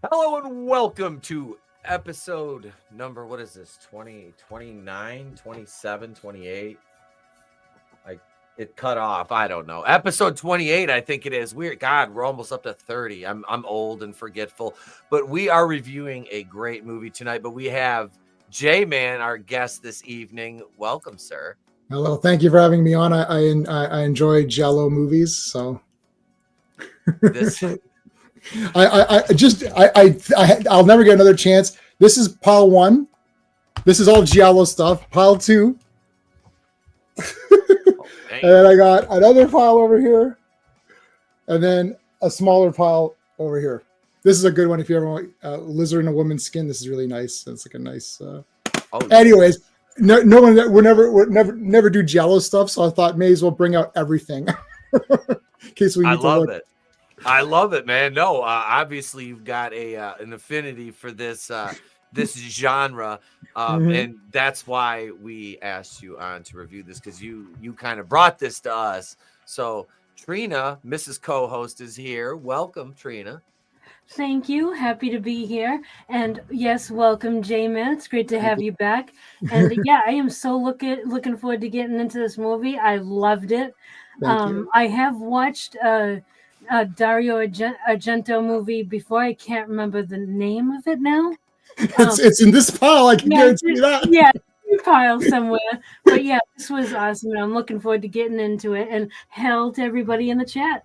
Hello and welcome to episode number, what is this, 20, 29, 27, 28? It cut off. I don't know. Episode 28, I think it is. Weird. God, we're almost up to 30. I'm old and forgetful. But we are reviewing a great movie tonight. But we have J-Man, our guest this evening. Welcome, sir. Hello, thank you for having me on. I enjoy Giallo movies, so This I'll never get another chance. This is pile one. This is all Giallo stuff. Pile two, and then I got another pile over here, and then a smaller pile over here. This is a good one if you ever want a lizard in a woman's skin. This is really nice. It's like a nice. Anyways, no one. We're never do Giallo stuff, so I thought may as well bring out everything. In case we need to love look. it. I love it, man. No, obviously you've got an affinity for this this genre, and that's why we asked you on to review this, because you kind of brought this to us. So Trina, Mrs. Co-host, is here. Welcome, Trina. Thank you. Happy to be here. And yes, welcome, J-Man. It's great to have you back. And yeah, I am so looking forward to getting into this movie. I loved it. I have watched Dario Argento movie before. I can't remember the name of it now. It's in this pile. I can guarantee you that. Yeah, pile somewhere. But yeah, this was awesome, and I'm looking forward to getting into it. And hell to everybody in the chat.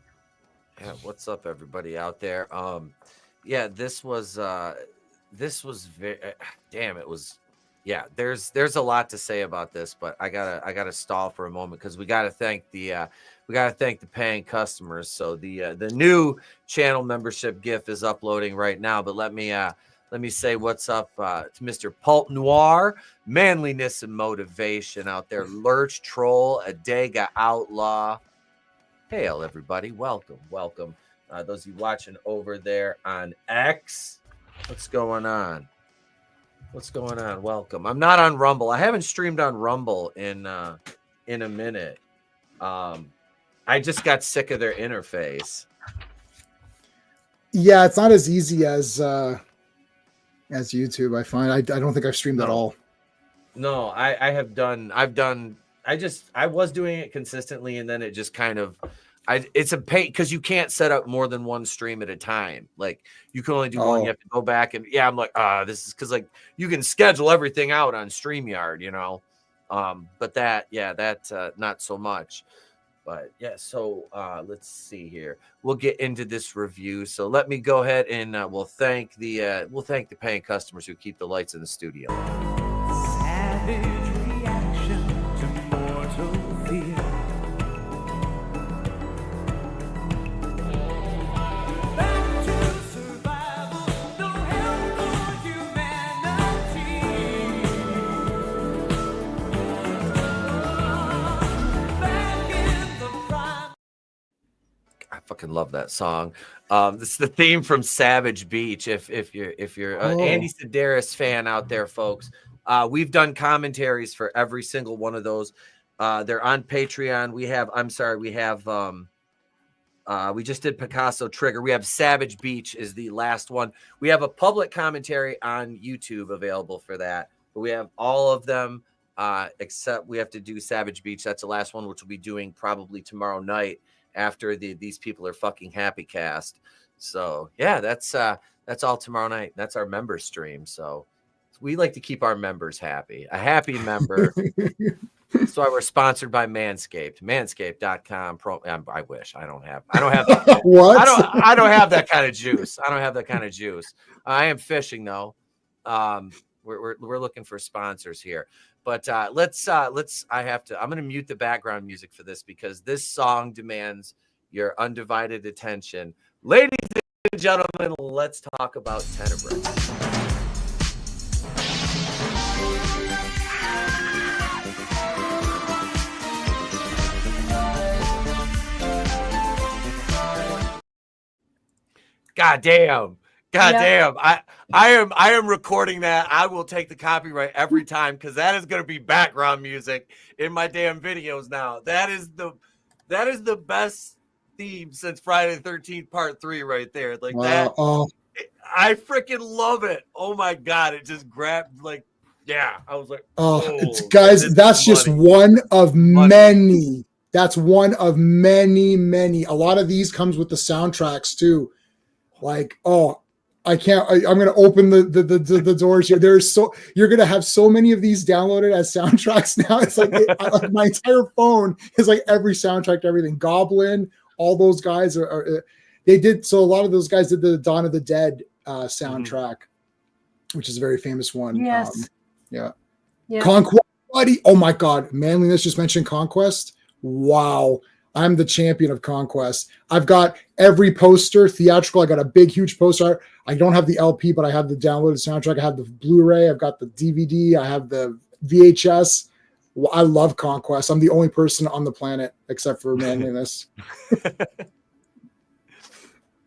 Yeah, what's up, everybody out there? Yeah, this was very damn. It was. Yeah, there's a lot to say about this, but I gotta stall for a moment because we gotta thank the paying customers. So the new channel membership GIF is uploading right now. But let me say what's up to Mr. Pulp Noir, manliness and motivation out there. Lurch Troll, Adega Outlaw. Hail everybody, welcome. Those of you watching over there on X, what's going on? Welcome. I'm not on Rumble. I haven't streamed on Rumble in a minute. I just got sick of their interface. Yeah, it's not as easy as YouTube. I find I don't think I've streamed at all. No, I was doing it consistently, and then it just kind of it's a pain because you can't set up more than one stream at a time. Like you can only do one. You have to go back and I'm like, this is because like you can schedule everything out on StreamYard, you know. But that not so much. But yeah, so let's see here. We'll get into this review. So let me go ahead and we'll thank the paying customers who keep the lights in the studio. Savage reaction to mortal fear. Back to survival, no help for humanity. Back in the prime. I fucking love that song. This is the theme from Savage Beach. If you're an Andy Sedaris fan out there, folks, we've done commentaries for every single one of those. They're on Patreon. We just did Picasso Trigger. We have Savage Beach is the last one. We have a public commentary on YouTube available for that. But we have all of them except we have to do Savage Beach. That's the last one, which we'll be doing probably tomorrow night after These People Are Fucking Happy cast. So yeah, that's all tomorrow night. That's our member stream. So we like to keep our members happy. A happy member. That's why we're sponsored by Manscaped. Manscaped.com. I wish. I don't have What? I don't have that kind of juice. I am fishing though. We're looking for sponsors here. But I'm going to mute the background music for this because this song demands your undivided attention. Ladies and gentlemen, let's talk about Tenebrae. God damn. I am recording that. I will take the copyright every time because that is going to be background music in my damn videos now. That is the best theme since Friday the 13th Part 3 right there. Like wow. that. I freaking love it. Oh my god, it just grabbed like, yeah. I was like, it's guys, that's just one of many. That's one of many. A lot of these comes with the soundtracks too. Like, I can't. I'm gonna open the doors here. You're gonna have so many of these downloaded as soundtracks now. It's like my entire phone is like every soundtrack to everything. Goblin, all those guys are they did. So a lot of those guys did the Dawn of the Dead soundtrack, which is a very famous one. Yes. Yeah. Conquest, buddy. Oh my God, Manliness just mentioned Conquest. Wow. I'm the champion of Conquest. I've got every poster, theatrical. I got a big, huge poster. I don't have the LP, but I have the downloaded soundtrack. I have the Blu-ray. I've got the DVD. I have the VHS. I love Conquest. I'm the only person on the planet except for Manliness.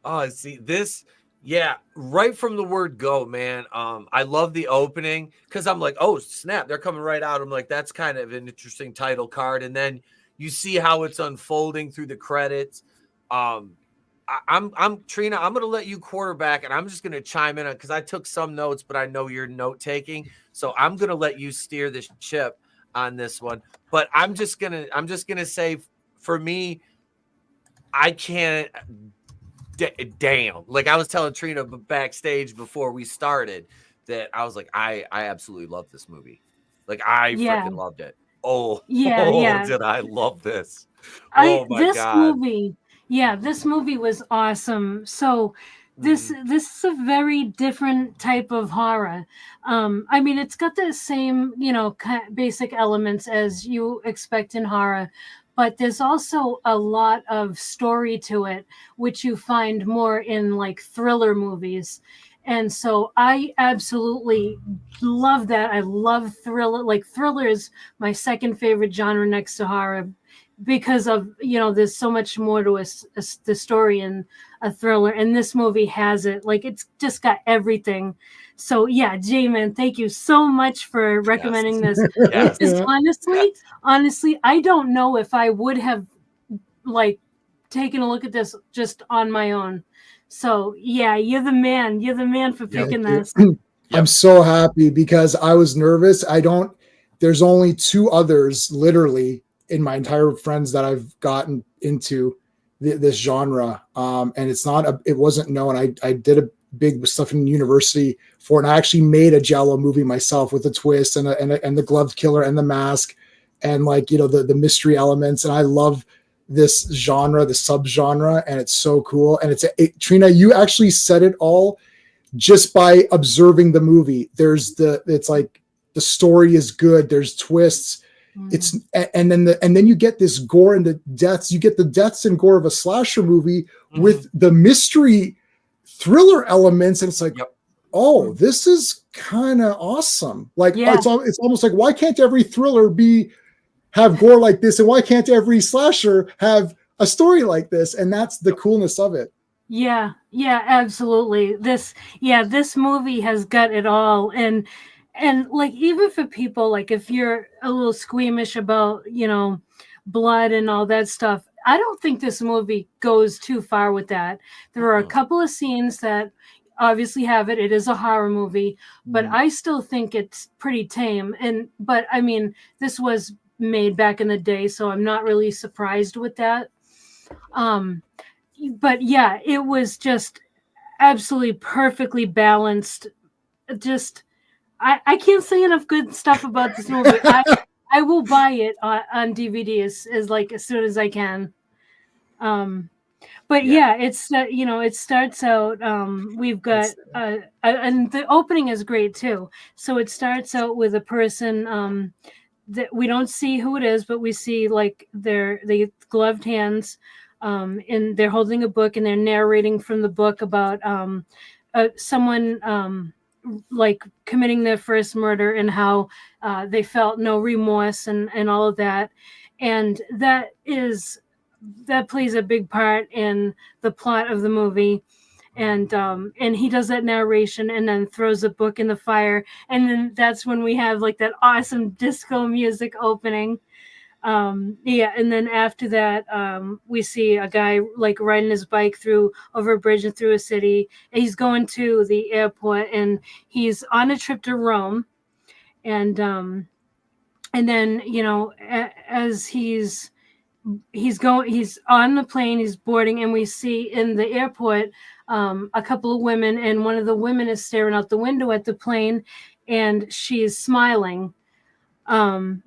Oh, see this. Yeah, right from the word go, man. I love the opening because I'm like, oh snap, they're coming right out. I'm like, that's kind of an interesting title card, and then you see how it's unfolding through the credits. I'm Trina. I'm gonna let you quarterback, and I'm just gonna chime in because I took some notes, but I know you're note taking, so I'm gonna let you steer this ship on this one. But I'm just gonna say, for me, I can't. Damn, like I was telling Trina backstage before we started that I was like, I absolutely love this movie. Like I freaking loved it. Did I love this? Oh my God. This movie was awesome. So this is a very different type of horror. I mean, it's got the same, basic elements as you expect in horror, but there's also a lot of story to it, which you find more in like thriller movies. And so I absolutely love that. I love thriller. Like thriller is my second favorite genre next to horror because of, there's so much more to the story in a thriller. And this movie has it. Like it's just got everything. So yeah, J-Man, thank you so much for recommending this. Because honestly, I don't know if I would have like taken a look at this just on my own. So yeah, you're the man. You're the man for picking this. I'm so happy because I was nervous. There's only two others literally in my entire friends that I've gotten into this genre. And it wasn't known. I did a big stuff in university for it. And I actually made a Giallo movie myself with a twist and the gloved killer and the mask and like, the mystery elements. And I love this genre, the subgenre, and it's so cool. And Trina, you actually said it all just by observing the movie. It's like the story is good. There's twists. And then you get this gore and the deaths. You get the deaths and gore of a slasher movie with the mystery thriller elements, and it's like, this is kind of awesome. Like it's almost like, why can't every thriller have gore like this, and why can't every slasher have a story like this? And that's the coolness of it. Yeah, absolutely. This movie has got it all, and like even for people like if you're a little squeamish about blood and all that stuff, I don't think this movie goes too far with that. There are a couple of scenes that obviously have it. It is a horror movie, but I still think it's pretty tame. But I mean, this was made back in the day, so I'm not really surprised with that. But yeah, it was just absolutely perfectly balanced. Just, I can't say enough good stuff about this movie. I will buy it on DVD as soon as I can. But it's it starts out. We've got and the opening is great too. So it starts out with a person that we don't see who it is, but we see like they gloved hands, and they're holding a book and they're narrating from the book about someone like committing their first murder and how they felt no remorse and all of that, and that plays a big part in the plot of the movie. And he does that narration and then throws a book in the fire, and then that's when we have like that awesome disco music opening. Yeah, and then after that, we see a guy like riding his bike through over a bridge and through a city. And he's going to the airport, and he's on a trip to Rome, and then as he's on the plane, he's boarding, and we see in the airport a couple of women, and one of the women is staring out the window at the plane, and she's smiling. And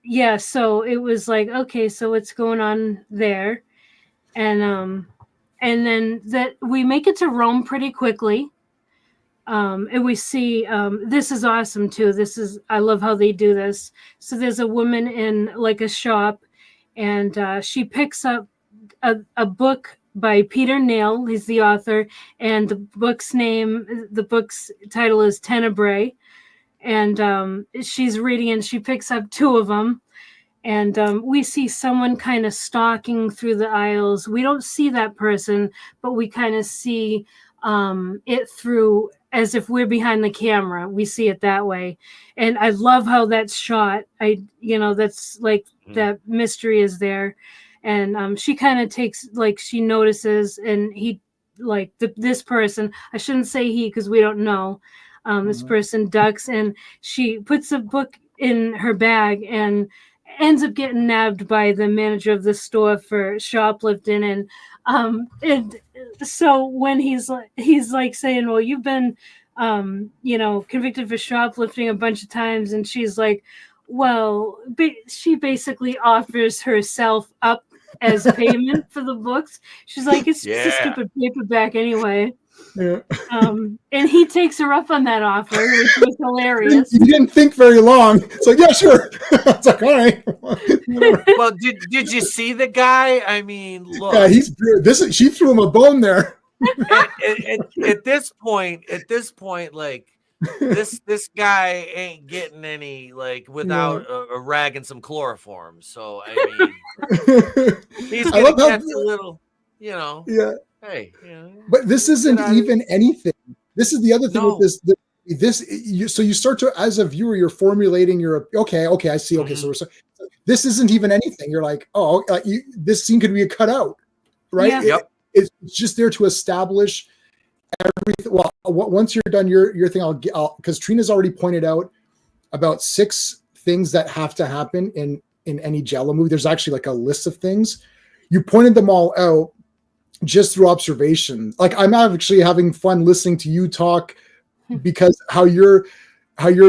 yeah, so it was like, okay, so what's going on there? And then that we make it to Rome pretty quickly. And we see this is awesome too. I love how they do this. So there's a woman in like a shop, and she picks up a book by Peter Nail. He's the author, and the book's title is Tenebrae. And she's reading, and she picks up two of them. And we see someone kind of stalking through the aisles. We don't see that person, but we kind of see it through as if we're behind the camera. We see it that way. And I love how that's shot. That's like that mystery is there. And she kind of takes, like, she notices, and he, like, this person, I shouldn't say he because we don't know. This person ducks, and she puts a book in her bag and ends up getting nabbed by the manager of the store for shoplifting. And so when he's like saying, well, you've been convicted for shoplifting a bunch of times, and she's like, well, she basically offers herself up as payment for the books. She's like, it's just a stupid paperback anyway. Yeah. And he takes her up on that offer, which was hilarious. He didn't think very long. It's like, yeah, sure. It's like, all right. Well, did you see the guy? I mean, look. Yeah, she threw him a bone there. At this point, like this guy ain't getting any, like, without a rag and some chloroform. So I mean, he's gonna get a little, Yeah. Hey, but this isn't even anything. This is the other thing with this. So you start to, as a viewer, you're formulating your okay. I see. Okay, so this isn't even anything. You're like, oh, this scene could be a cutout, right? Yeah. Yep. It's just there to establish everything. Well, once you're done your thing, I'll because Trina's already pointed out about 6 things that have to happen in any Giallo movie. There's actually like a list of things. You pointed them all out just through observation. Like, I'm actually having fun listening to you talk because how you're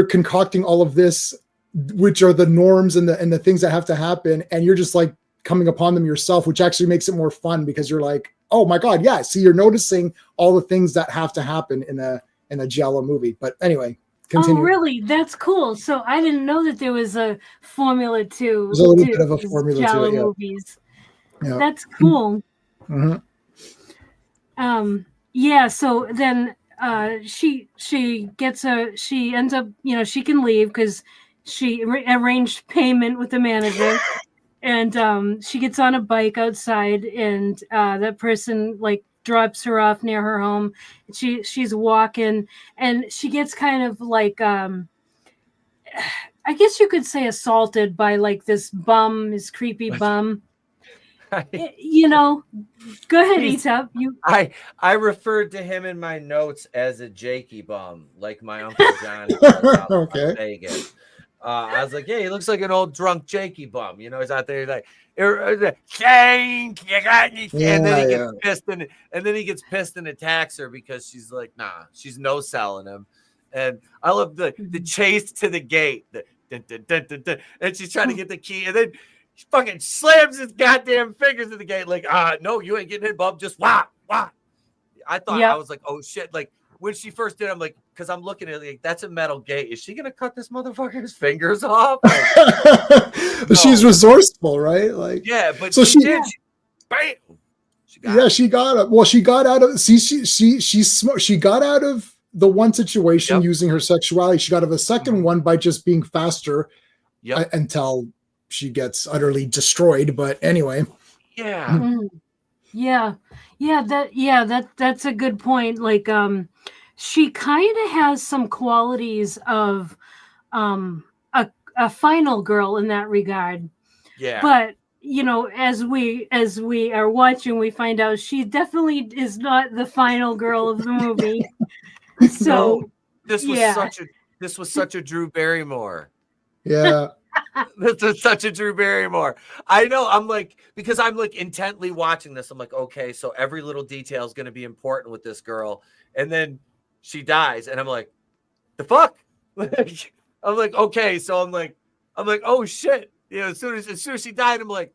concocting all of this, which are the norms and the things that have to happen, and you're just like coming upon them yourself, which actually makes it more fun because you're like, oh my god, yeah. See, you're noticing all the things that have to happen in a Giallo movie. But anyway, continue. Oh, really? That's cool. So I didn't know that there was a formula to. There's a little bit of a formula Giallo to it. movies. Yeah. That's cool. Mm-hmm. Yeah. So then she ends up, she can leave because she arranged payment with the manager. And she gets on a bike outside, and that person like drops her off near her home. She's walking, and she gets kind of like I guess you could say assaulted by like this creepy bum. Go ahead, Etep. I referred to him in my notes as a Jakey bum, like my Uncle Johnny out Okay. in Vegas. I was like, yeah, he looks like an old drunk Jakey bum. He's out there like, and then he gets pissed and then he gets pissed and attacks her because she's like, nah, she's no selling him. And I love the chase to the gate, and she's trying to get the key, and then she fucking slams his goddamn fingers in the gate, like, no, you ain't getting in, bub. Just wah. I thought, I was like, oh shit, like. When she first did, I'm like, because I'm looking at it, like, that's a metal gate. Is she gonna cut this motherfucker's fingers off? Like, no. She's resourceful, right? Like, yeah, but so she did. Bam. She got it. Well, she got out of. See, she got out of the one situation using her sexuality. She got out of the second one by just being faster, until she gets utterly destroyed. But anyway, that's a good point. Like, she kind of has some qualities of a a final girl in that regard. Yeah. But as we are watching, we find out she definitely is not the final girl of the movie. So No, this was such a Drew Barrymore. Yeah. This is such a Drew Barrymore. I know. I'm like, because I'm like intently watching this. I'm like, okay, so every little detail is going to be important with this girl, and then she dies, and I'm like, the fuck? I'm like, okay, so I'm like, oh shit. As soon as she died, I'm like,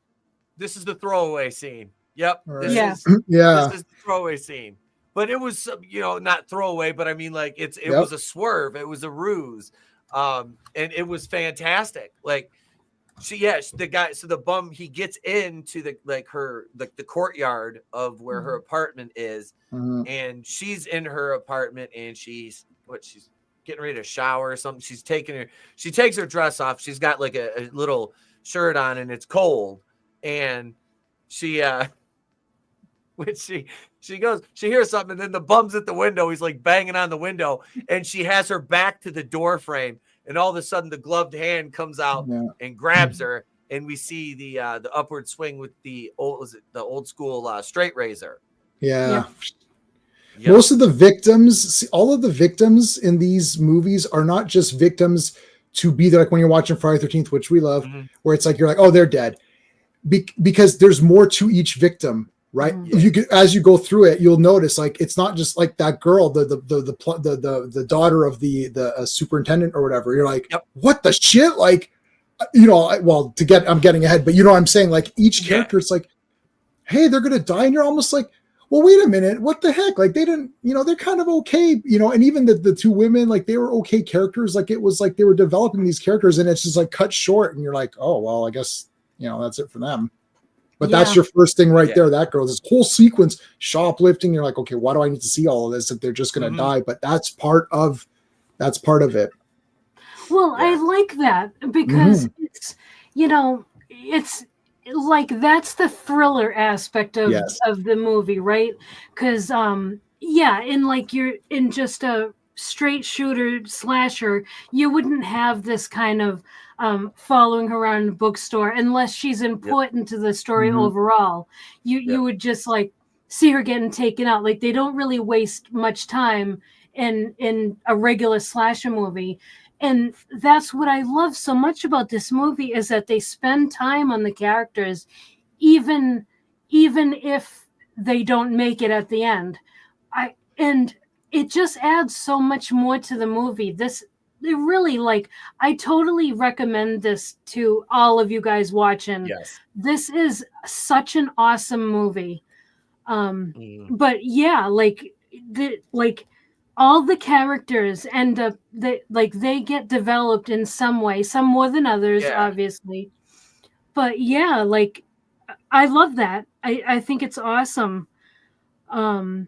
this is the throwaway scene. Yep. Right. Yeah. Yeah. This is the throwaway scene. But it was, not throwaway, but I mean, like, it Yep. was a swerve. It was a ruse. And it was fantastic. Like, the guy, so the bum, he gets into the courtyard of where her apartment is. Mhm. And she's in her apartment, and she's getting ready to shower or something. She takes her dress off. She's got like a little shirt on, and it's cold. And she when she hears something, and then the bum's at the window. He's like banging on the window, and she has her back to the door frame, and all of a sudden the gloved hand comes out and grabs her, and we see the upward swing with the old school straight razor. Yeah. Yep. Most of the victims, all of the victims in these movies are not just victims to be there, like when you're watching Friday the 13th, which we love, where it's like you're like, oh, they're dead, because there's more to each victim, right? As you go through it, you'll notice like it's not just like that girl, the daughter of the superintendent or whatever. You're like, what the shit? Like, I'm getting ahead, but you know what I'm saying? Like each character, it's like, hey, they're gonna die, and you're almost like, well, wait a minute, what the heck? Like they didn't, they're kind of okay, and even the two women, like they were okay characters. Like it was like they were developing these characters, and it's just like cut short, and you're like, oh, well, I guess, that's it for them. But that's your first thing right there. That girl, this whole sequence, shoplifting. You're like, okay, why do I need to see all of this if they're just going to die? But that's part of it. Well, I like that because it's, it's like that's the thriller aspect of the movie, right? Because in like you're in just a straight shooter slasher, you wouldn't have this kind of following her around the bookstore unless she's important to the story overall. You would just like see her getting taken out. Like they don't really waste much time in a regular slasher movie. And that's what I love so much about this movie is that they spend time on the characters, even if they don't make it at the end. And it just adds so much more to the movie. I totally recommend this to all of you guys watching. Yes. This is such an awesome movie. But all the characters end up they get developed in some way, some more than others, obviously. But I love that. I think it's awesome. So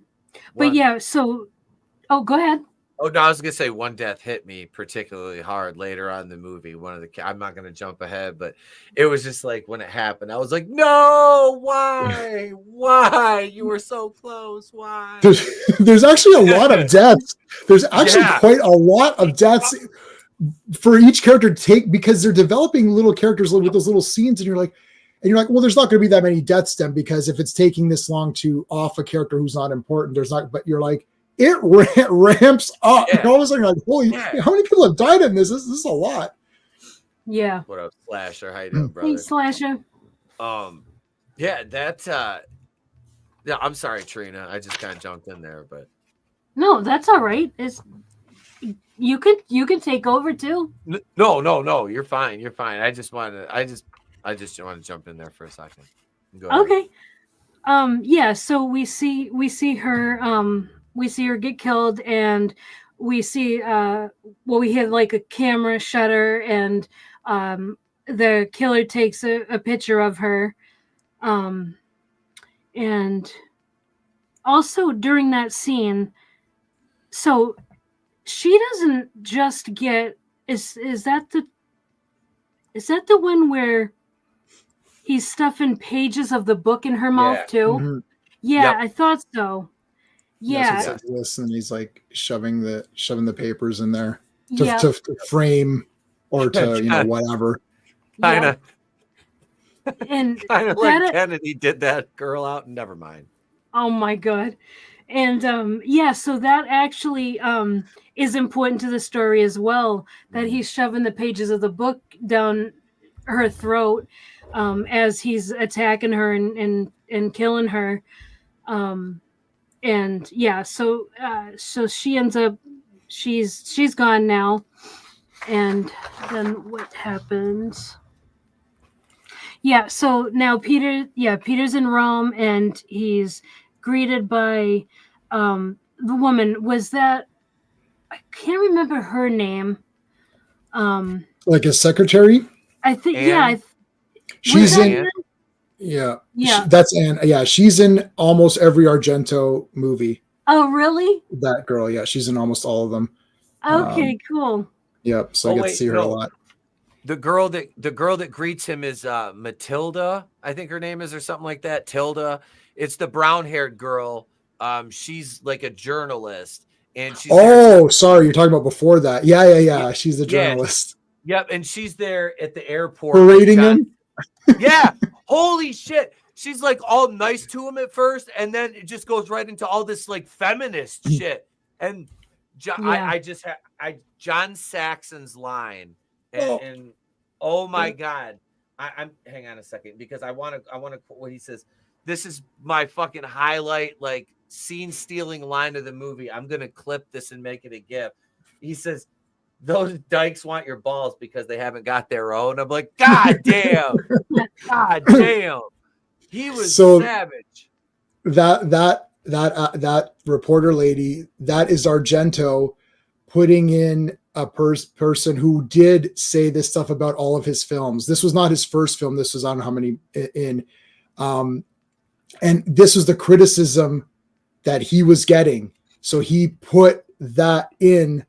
go ahead. Oh no, I was gonna say one death hit me particularly hard later on in the movie. I'm not gonna jump ahead, but it was just like when it happened, I was like, no, why? You were so close. Why? There's actually a lot of deaths. There's actually quite a lot of deaths for each character to take because they're developing little characters with those little scenes, and you're like, well, there's not going to be that many deaths then because if it's taking this long to off a character who's not important, there's not. But you're like, it ramps up. And all of a sudden, you're like, holy, how many people have died in this? This is a lot. Yeah. What up, Slasher? How you doing, brother? Hey, Slasher. I'm sorry, Trina. I just kind of jumped in there, but no, that's all right. You could take over too. No. You're fine. I just want to jump in there for a second. Go ahead. Okay. So we see her. We see her get killed, and we see we have like a camera shutter, and the killer takes a picture of her, and also during that scene, so she doesn't just get is that the one where he's stuffing pages of the book in her mouth too? Mm-hmm. Yeah, I thought so. Yeah, and he's like shoving the papers in there to frame or to, whatever. Kind of. And kind of like Kennedy did that girl out. Never mind. Oh my God. And so that actually is important to the story as well, that he's shoving the pages of the book down her throat as he's attacking her and killing her. So she ends up, she's gone now. And then what happens? Yeah, so now Peter's in Rome, and he's greeted by the woman. Was that, I can't remember her name. Like a secretary? I think, she's in. Yeah. That's Anne. Yeah, she's in almost every Argento movie. Oh, really? That girl, yeah, she's in almost all of them. Okay, cool. Yep, so I get to see her a lot. The girl that greets him is Matilda, I think her name is, or something like that. Tilda. It's the brown-haired girl. She's like a journalist, and she's. Oh, sorry, you're talking about before that. Yeah. She's the journalist. Yep, and she's there at the airport parading him. Yeah, holy shit! She's like all nice to him at first, and then it just goes right into all this like feminist shit. And John Saxon's line. And oh my God, I'm hang on a second, because I want to what he says. This is my fucking highlight, like scene stealing line of the movie. I'm gonna clip this and make it a GIF. He says, "Those dykes want your balls because they haven't got their own." I'm like, God damn, God damn. He was savage. That reporter lady, that is Argento putting in a person who did say this stuff about all of his films. This was not his first film. This was, I don't know how many in. And this was the criticism that he was getting. So he put that in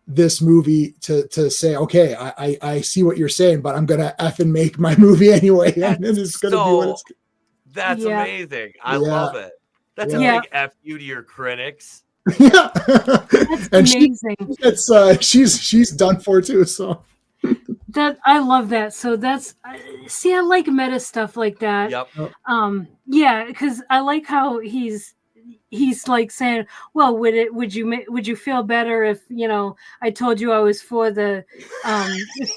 this movie to say, okay, I see what you're saying, but I'm going to effing make my movie anyway. And it's going to be what it's. That's amazing. I love it. That's a big F you to your critics. Yeah, that's amazing. She's done for too. So that, I love that. So that's, see, I like meta stuff like that. Yep. Because I like how he's like saying, well, would you feel better if I told you I was for the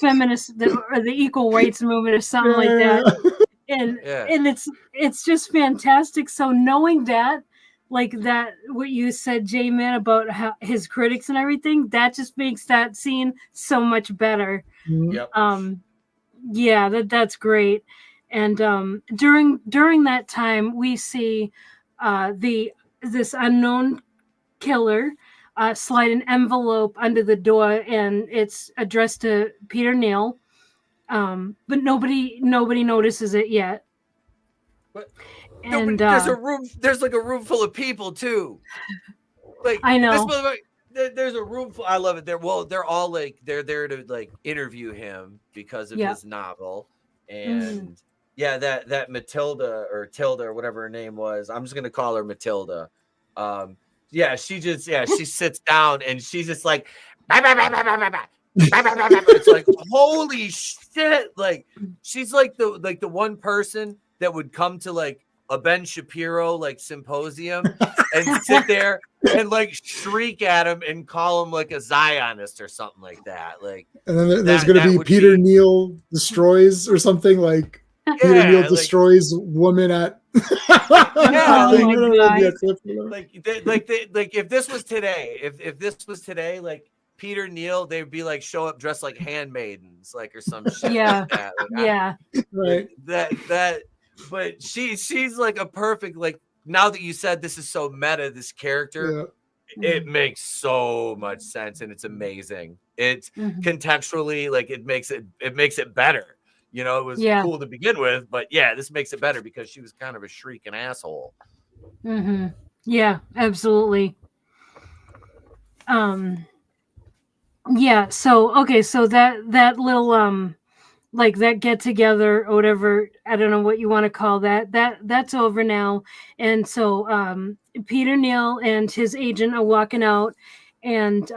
feminist or the equal rights movement or something like that. And it's just fantastic. So knowing that, like that, what you said, J-Man, about how his critics and everything, that just makes that scene so much better. Yep. That's great. And during that time, we see this unknown killer slide an envelope under the door, and it's addressed to Peter Neal. But nobody notices it yet. But there's like a room full of people too. Like, I know. There's a room full. I love it. They're all like, they're there to like interview him because of his novel. And that Matilda or Tilda or whatever her name was, I'm just gonna call her Matilda. She sits down and she's just like, bah, bah, bah, bah, bah, bah, bah. It's like, holy shit. Like, she's like the one person that would come to like a Ben Shapiro like symposium and sit there and like shriek at him and call him like a Zionist or something like that. Like, and then there's going to be Peter Neal destroys or something, like Peter Neal destroys woman at. Like if this was today, if this was today, like Peter Neal, they'd be like show up dressed like handmaidens, like, or some shit. Like that. Like, right. That. But she's like a perfect, like, now that you said this is so meta, this character, it makes so much sense and it's amazing. It's contextually, like, it makes it better. It was cool to begin with, but this makes it better because she was kind of a shrieking asshole. Mm-hmm. Yeah, absolutely. So that little like that get together or whatever, I don't know what you want to call that's over now. And so Peter Neal and his agent are walking out, and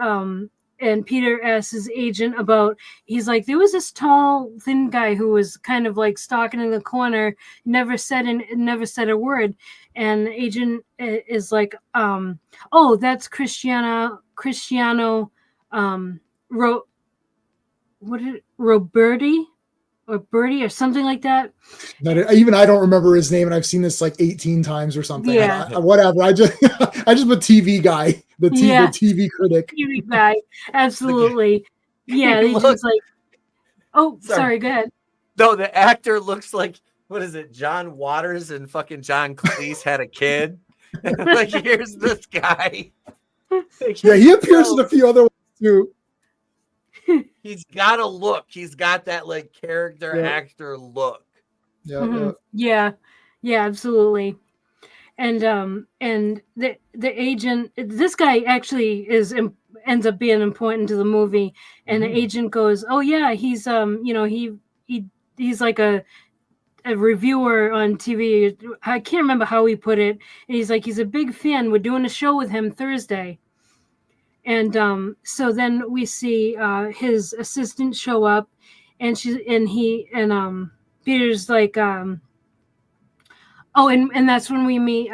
Peter asks his agent about, he's like, there was this tall, thin guy who was kind of like stalking in the corner, never said a word. And the agent is like, oh, that's Cristiano, Roberti or Bertie or something like that. Even I don't remember his name, and I've seen this like 18 times or something. Yeah. Whatever. I just put TV guy, the TV critic. TV guy. Absolutely. Yeah. He's just like, oh, sorry, go ahead. No, the actor looks like, what is it? John Waters and fucking John Cleese had a kid. Like, here's this guy. Yeah, he appears in a few other ones too. He's got a look. He's got that like character actor look. Yeah, absolutely. And the agent, this guy actually ends up being important to the movie. And the agent goes, oh yeah, he's he's like a reviewer on TV. I can't remember how he put it. And he's like, he's a big fan. We're doing a show with him Thursday. And so then we see his assistant show up, and Peter's like, and that's when we meet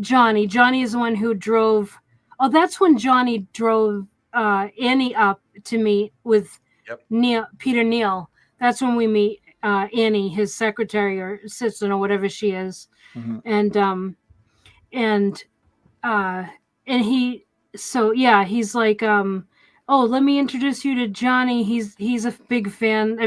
Johnny. Johnny is the one who drove. Oh, that's when Johnny drove Annie up to meet with Peter Neal. That's when we meet Annie, his secretary or assistant or whatever she is, and he. So yeah, he's like, oh, let me introduce you to Johnny. He's a big fan.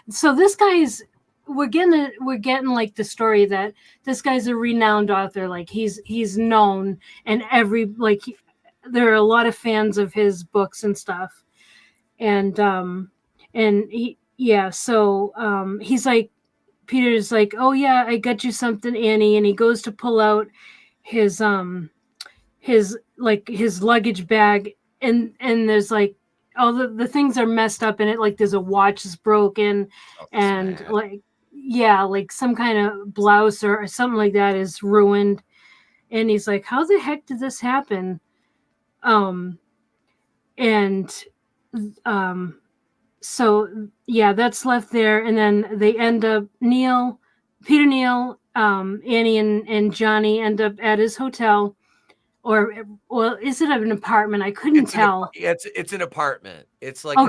So this guy's, we're getting like the story that this guy's a renowned author. Like he's known, and there are a lot of fans of his books and stuff. And so he's like, Peter's like, oh yeah, I got you something, Annie, and he goes to pull out his luggage bag, and there's like all the things are messed up in it. Like there's a watch is broken, and like some kind of blouse or something like that is ruined. And he's like, how the heck did this happen? So yeah, that's left there. And then they end up, Peter Neal, Annie and Johnny end up at his hotel. Or is it an apartment? I couldn't tell. It's an apartment. It's like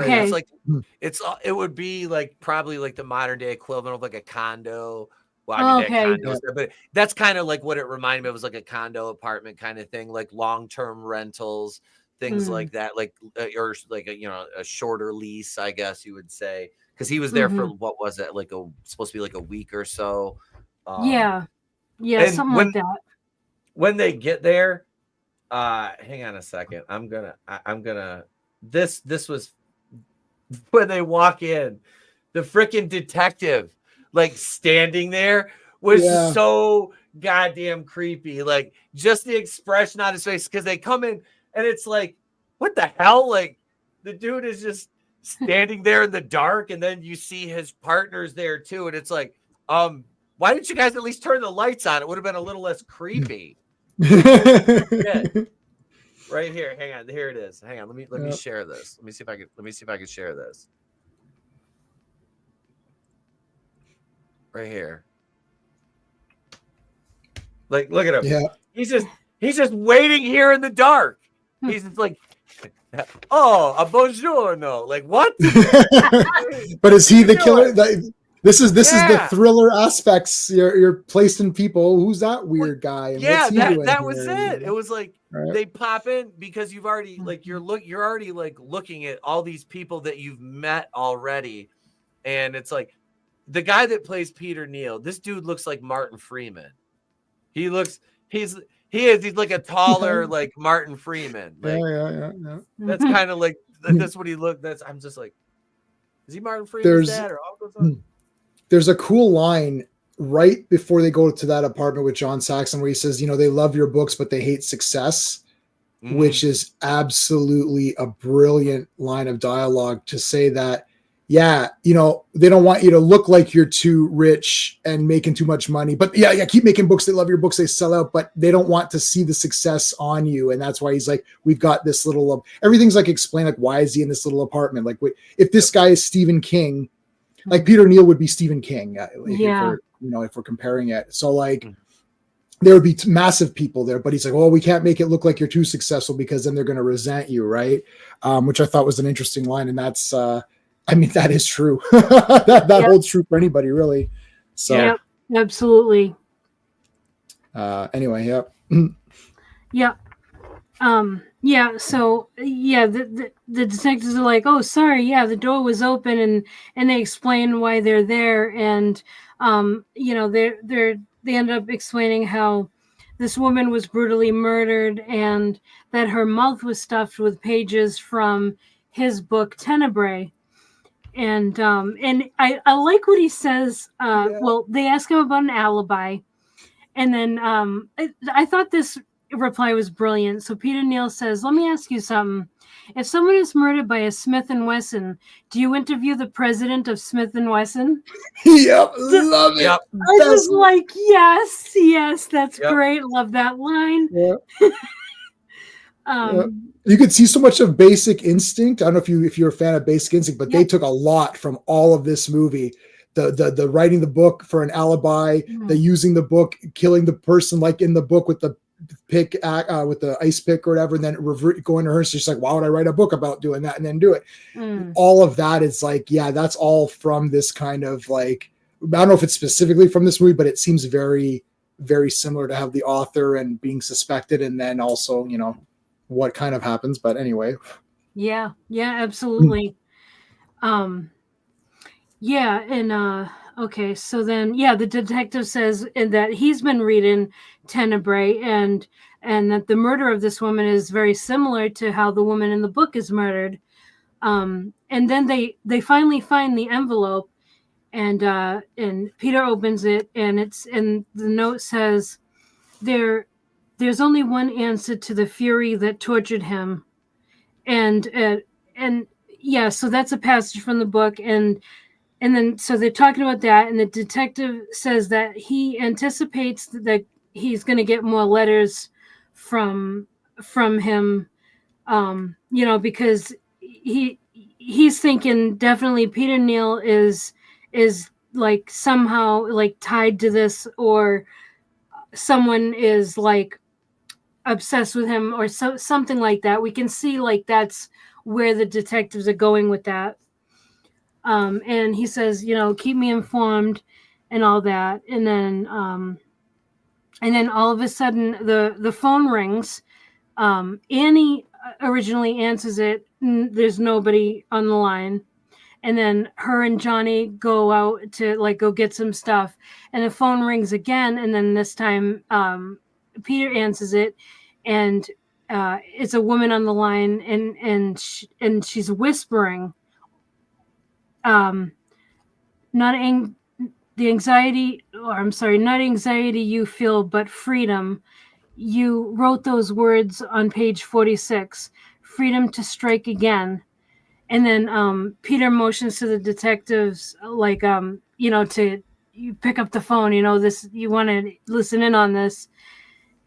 it would be like probably like the modern day equivalent of like a condo. Well, condos, but that's kind of like what it reminded me of. It was like a condo apartment kind of thing, like long-term rentals, things like that, like or like a shorter lease, I guess you would say, because he was there for what was it, like supposed to be like a week or so. Something like that. When they get there. Hang on a second. I'm gonna this was when they walk in, the freaking detective like standing there was so goddamn creepy. Like just the expression on his face, because they come in and it's like, what the hell? Like the dude is just standing there in the dark, and then you see his partners there too, and it's like, why didn't you guys at least turn the lights on? It would have been a little less creepy. Right here, hang on, here it is. Hang on, let me share this. Let me see if I can share this right here. Like, look at him. He's just waiting here in the dark. He's just like, oh, a buongiorno. Like, what? But is he the killer? This is the thriller aspects. You're placed in people. Who's that weird guy? And that was it. It was like they pop in because you've already like you're already like looking at all these people that you've met already, and it's like the guy that plays Peter Neal. This dude looks like Martin Freeman. He's like a taller like Martin Freeman. Like, That's kind of like that's what he looked. I'm just like, is he Martin Freeman's dad or Uncle Son? There's a cool line right before they go to that apartment with John Saxon where he says, they love your books, but they hate success, which is absolutely a brilliant line of dialogue to say that, yeah, you know, they don't want you to look like you're too rich and making too much money. But yeah, keep making books. They love your books. They sell out, but they don't want to see the success on you. And that's why he's like, we've got this little, everything's like explained, like, why is he in this little apartment? Like, if this guy is Stephen King, like Peter Neal would be Stephen King. If we're comparing it. So like, there would be massive people there, but he's like, well, we can't make it look like you're too successful because then they're going to resent you. Right. Which I thought was an interesting line. And that's, I mean, that is true. that holds true for anybody, really. So, yep, absolutely. Anyway, yep. Yeah. So the detectives are like, oh, sorry. Yeah, the door was open, and they explain why they're there, and they end up explaining how this woman was brutally murdered, and that her mouth was stuffed with pages from his book Tenebrae. And I like what he says. Well, they ask him about an alibi, and then I thought this reply was brilliant. So Peter Neal says, "Let me ask you something. If someone is murdered by a Smith & Wesson, do you interview the president of Smith & Wesson?" Yep, love it. Yep. I was like, yes, that's great. Love that line. Yeah. You could see so much of Basic Instinct. I don't know if you're a fan of Basic Instinct, but they took a lot from all of this movie. The writing the book for an alibi, the using the book, killing the person like in the book with the pick with the ice pick or whatever, and then going to her. So she's like, why would I write a book about doing that and then do it? All of that is like, yeah, that's all from this kind of like, I don't know if it's specifically from this movie, but it seems very, very similar to have the author and being suspected, and then also, you know, what kind of happens. But anyway, yeah, absolutely. Okay, so then the detective says that he's been reading Tenebrae, and that the murder of this woman is very similar to how the woman in the book is murdered. And then they finally find the envelope, and Peter opens it, and the note says, there's only one answer to the fury that tortured him. And so that's a passage from the book, and then so they're talking about that, and the detective says that he anticipates that he's going to get more letters from him, because he's thinking definitely Peter Neal is like somehow like tied to this, or someone is like obsessed with him, or something like that. We can see like that's where the detectives are going with that. And he says, keep me informed and all that. And then all of a sudden the phone rings. Annie originally answers it. There's nobody on the line. And then her and Johnny go out to like go get some stuff, and the phone rings again. And then this time Peter answers it, and it's a woman on the line, and she's whispering, not anxiety you feel, but freedom. You wrote those words on page 46, freedom to strike again. And then Peter motions to the detectives, like, to you pick up the phone, this, you want to listen in on this.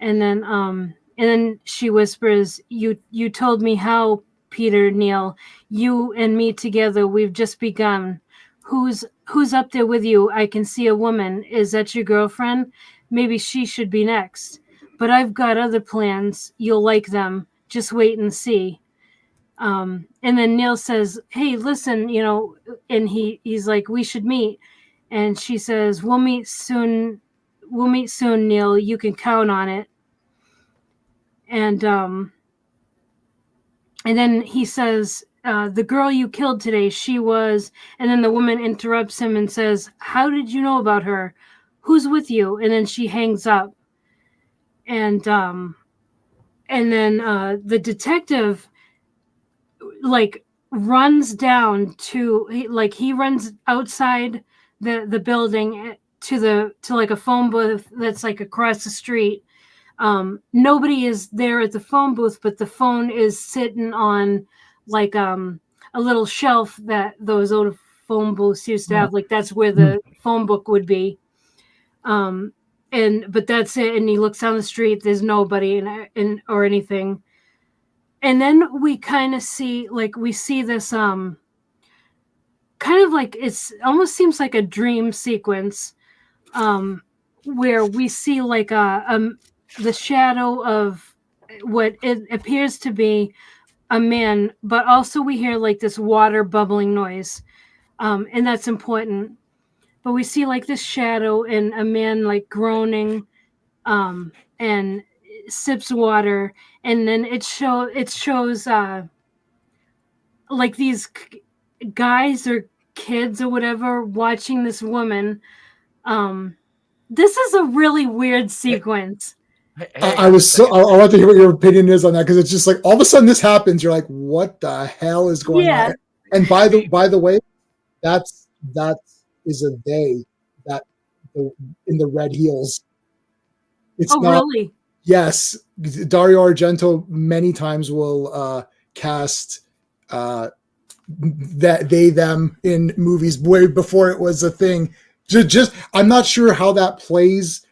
And then she whispers, you told me how, Peter Neal, you and me together, we've just begun. Who's up there with you? I can see a woman. Is that your girlfriend? Maybe she should be next. But I've got other plans. You'll like them. Just wait and see. And then Neal says, hey, listen, and he's like, we should meet. And she says, we'll meet soon, Neal. You can count on it. And then he says, the girl you killed today, she was, and then the woman interrupts him and says, how did you know about her? Who's with you? And then she hangs up. And then the detective like runs down to, he runs outside the building to like a phone booth that's like across the street. Nobody is there at the phone booth, but the phone is sitting on like a little shelf that those old phone booths used to have. Like that's where the phone book would be. But that's it. And he looks down the street. There's nobody or anything. And then we kind of see this kind of like it's almost seems like a dream sequence, where we see like the shadow of what it appears to be a man, but also we hear like this water bubbling noise, and that's important. But we see like this shadow and a man like groaning, and sips water, and then it shows like these guys or kids or whatever watching this woman. This is a really weird sequence. I want to hear what your opinion is on that, because it's just like all of a sudden this happens. You're like, what the hell is going on? And by the way, that is a they that in the red heels. It's not, really? Yes, Dario Argento many times will cast that they them in movies way before it was a thing. Just I'm not sure how that plays.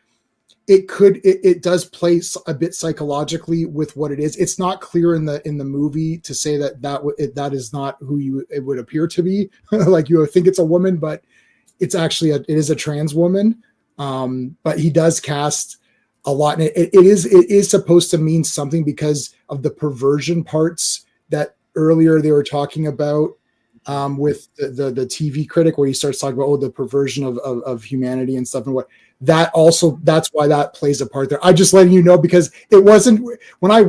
It does play a bit psychologically with what it is. It's not clear in the movie to say that is not who it would appear to be. Like you would think it's a woman, but it's actually it is a trans woman. But he does cast a lot, and it is supposed to mean something because of the perversion parts that earlier they were talking about with the TV critic, where he starts talking about the perversion of humanity and stuff, and what that also, that's why that plays a part there. I'm just letting you know, because it wasn't when I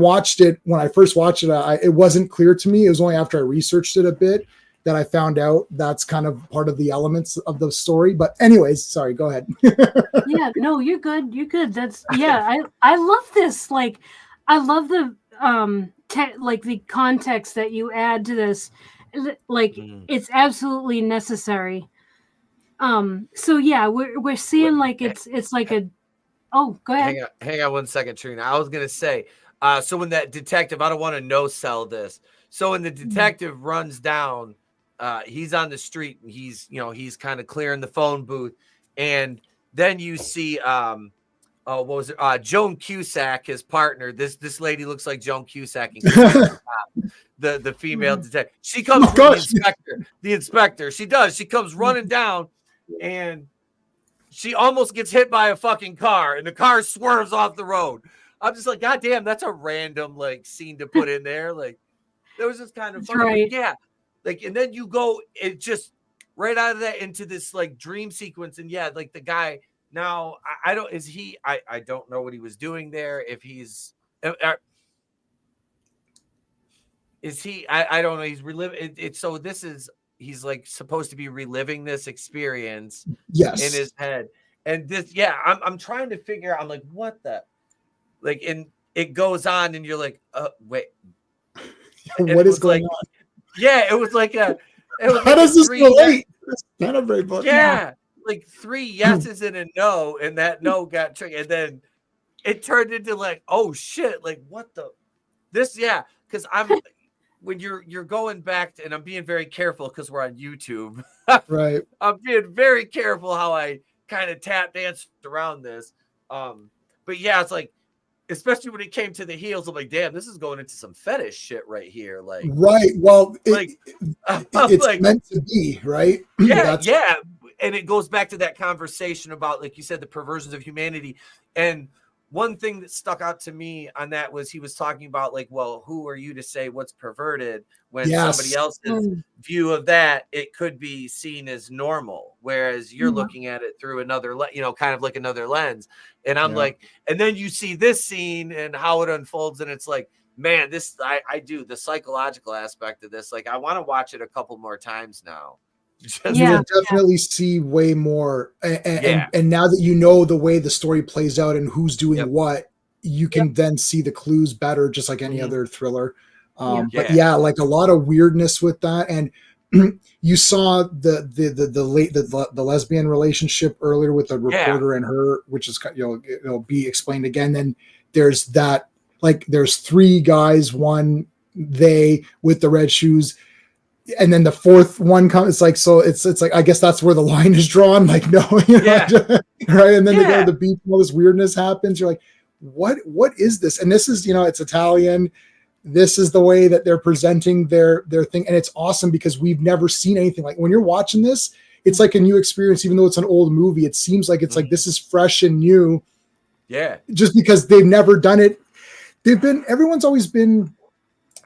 first watched it, it wasn't clear to me. It was only after I researched it a bit that I found out that's kind of part of the elements of the story. But anyways, sorry, go ahead. Yeah, no, you're good. You're good. I love this. Like, I love the the context that you add to this. Like, it's absolutely necessary. So yeah, we're seeing like it's like a. Oh, go ahead. Hang on 1 second, Trina. I was gonna say, so when that detective, I don't want to no sell this. So when the detective runs down, he's on the street and he's kind of clearing the phone booth, and then you see what was it? Joan Cusack, his partner. This lady looks like Joan Cusack. The female detective. She comes the inspector. She does. She comes running down, and she almost gets hit by a fucking car, and the car swerves off the road. I'm just like, God damn, that's a random like scene to put in there. Like, that was just kind of funny. Right. Yeah. Like, and then you go, it just right out of that into this like dream sequence. And yeah, like the guy now, I don't know what he was doing there. If he's, is he, I don't know. He's reliving it. So he's like supposed to be reliving this experience in his head. And this, yeah, I'm trying to figure out, I'm like, what the, like, and it goes on and you're like, wait, what is going on? Yeah, it was like how does this relate? Tenebrae book. Yeah, like 3 yeses and a no, and that no got triggered, and then it turned into like, oh shit, like what the this? Yeah, because when you're going back and I'm being very careful because we're on YouTube, right? I'm being very careful how I kind of tap danced around this, but yeah, it's like. Especially when it came to the heels, I'm like, damn, this is going into some fetish shit right here. Like, right. Well, it's like, meant to be, right? Yeah. Yeah. And it goes back to that conversation about, like you said, the perversions of humanity. And one thing that stuck out to me on that was he was talking about like, well, who are you to say what's perverted when somebody else's view of that, it could be seen as normal. Whereas you're looking at it through another, kind of like another lens. And I'm like, and then you see this scene and how it unfolds. And it's like, man, I do the psychological aspect of this. Like, I want to watch it a couple more times now. You will definitely see way more. And now that you know the way the story plays out and who's doing what, you can then see the clues better, just like any other thriller. But yeah, like a lot of weirdness with that. And you saw the lesbian relationship earlier with the reporter and her, which is it'll be explained again. Then there's that, like there's 3 guys, one they with the red shoes. and then the fourth one comes. It's like, so it's like, I guess that's where the line is drawn. Like, no, right. And then they go to the beach and all this weirdness happens. You're like, what is this? And this is, it's Italian. This is the way that they're presenting their thing. And it's awesome because we've never seen anything like, when you're watching this, it's like a new experience, even though it's an old movie. It seems like it's like, this is fresh and new. Yeah. Just because they've never done it. Everyone's always been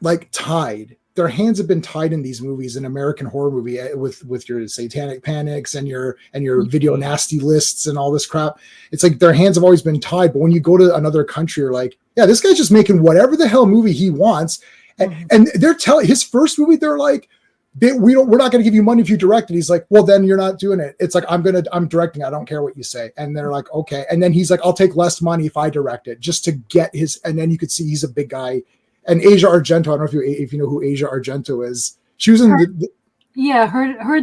like tied. Their hands have been tied in these movies, in American horror movie, with your satanic panics and your video nasty lists and all this crap. It's like their hands have always been tied. But when you go to another country, you're like, yeah, this guy's just making whatever the hell movie he wants. And they're telling his first movie, they're like, we're not going to give you money if you direct it. He's like, well, then you're not doing it. It's like, I'm directing. I don't care what you say. And they're like, okay. And then he's like, I'll take less money if I direct it, just to get his. And then you could see he's a big guy. And Asia Argento, I don't know if you know who Asia Argento is. She was in heard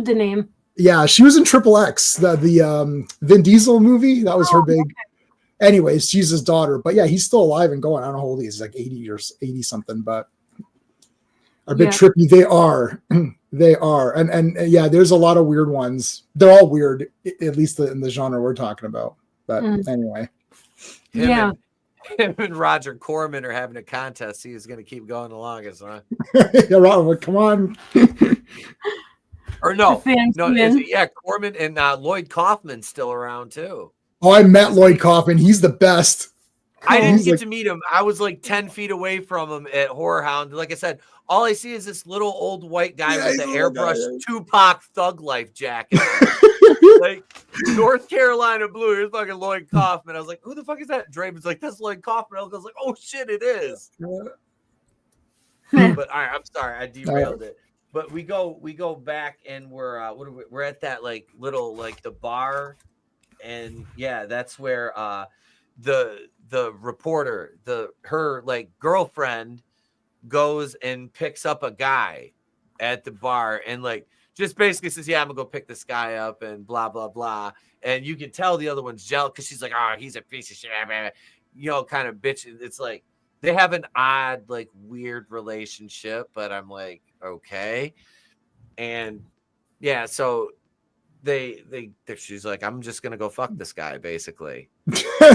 the name. Yeah, she was in Triple X, the Vin Diesel movie. That was her big. Okay. Anyways, she's his daughter. But yeah, he's still alive and going. I don't know how old he is. He's like 80 or 80 something. But a bit trippy. They are. They are. And yeah, there's a lot of weird ones. They're all weird, at least in the genre we're talking about. But anyway. Him and Roger Corman are having a contest. He is going to keep going the longest, huh? Yeah, Robert, come on. Or no, Corman and Lloyd Kaufman's still around too. Oh, I met Lloyd Kaufman. He's the best. I didn't get to meet him. I was like 10 feet away from him at Horror Hound. Like I said, all I see is this little old white guy with the airbrush Tupac Thug Life jacket. Like North Carolina blue. Here's fucking Lloyd Kaufman. I was like, who the fuck is that? Draven's like, that's Lloyd Kaufman. I was like, oh shit, it is. But all right, I'm sorry, I derailed it. But we go back and we're at that like little like the bar, and yeah, that's where the reporter, her like girlfriend goes and picks up a guy at the bar and like just basically says, yeah, I'm gonna go pick this guy up and blah blah blah. And you can tell the other one's jealous because she's like, oh, he's a piece of shit, man. Kind of bitch. It's like they have an odd, like weird relationship, but I'm like, okay. And yeah, so she's like, I'm just gonna go fuck this guy, basically.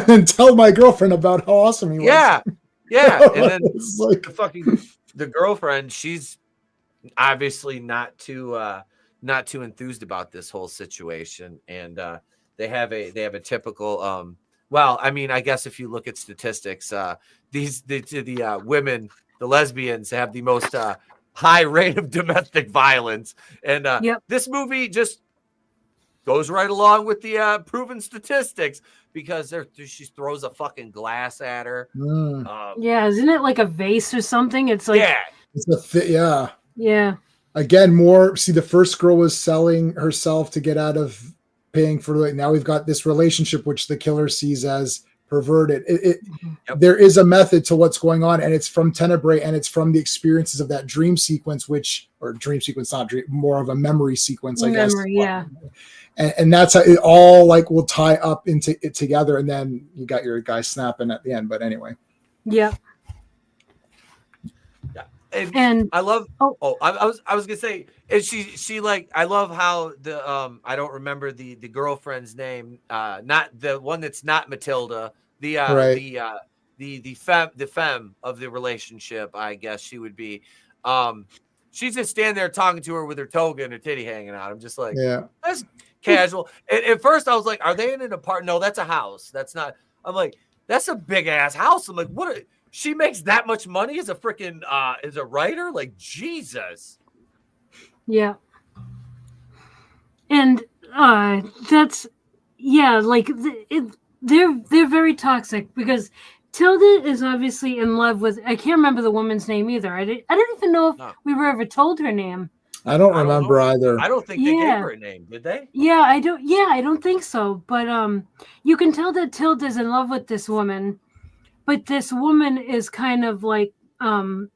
And tell my girlfriend about how awesome he was. Yeah. And then like the girlfriend, she's obviously not too enthused about this whole situation. And they have a typical well, I mean, I guess if you look at statistics, the women, the lesbians have the most high rate of domestic violence. And this movie just goes right along with the proven statistics because she throws a fucking glass at her. Isn't it like a vase or something? It's like it's a yeah. Again, the first girl was selling herself to get out of paying for like. Now we've got this relationship which the killer sees as perverted. There is a method to what's going on, and it's from Tenebrae, and it's from the experiences of that dream sequence, more of a memory sequence, I guess. Yeah. And that's how it all like will tie up into it together, and then you got your guy snapping at the end. But anyway. Yeah. And I love. I was gonna say, and she like I love how the I don't remember the girlfriend's name, not the one that's not Matilda, the femme of the relationship, I guess she would be. She's just standing there talking to her with her toga and her titty hanging out. I'm just like, that's casual. And at first I was like, are they in an apartment? No, that's a house. That's not. I'm like, that's a big ass house. I'm like, what? She makes that much money as a freaking as a writer? Like, Jesus. Yeah. And that's like they're very toxic because Tilda is obviously in love with. I can't remember the woman's name either. I didn't even know if we were ever told her name. I don't remember either. I don't think they gave her a name, did they? Yeah, I don't. Yeah, I don't think so. But you can tell that Tilda's in love with this woman. But this woman is kind of like, Tilda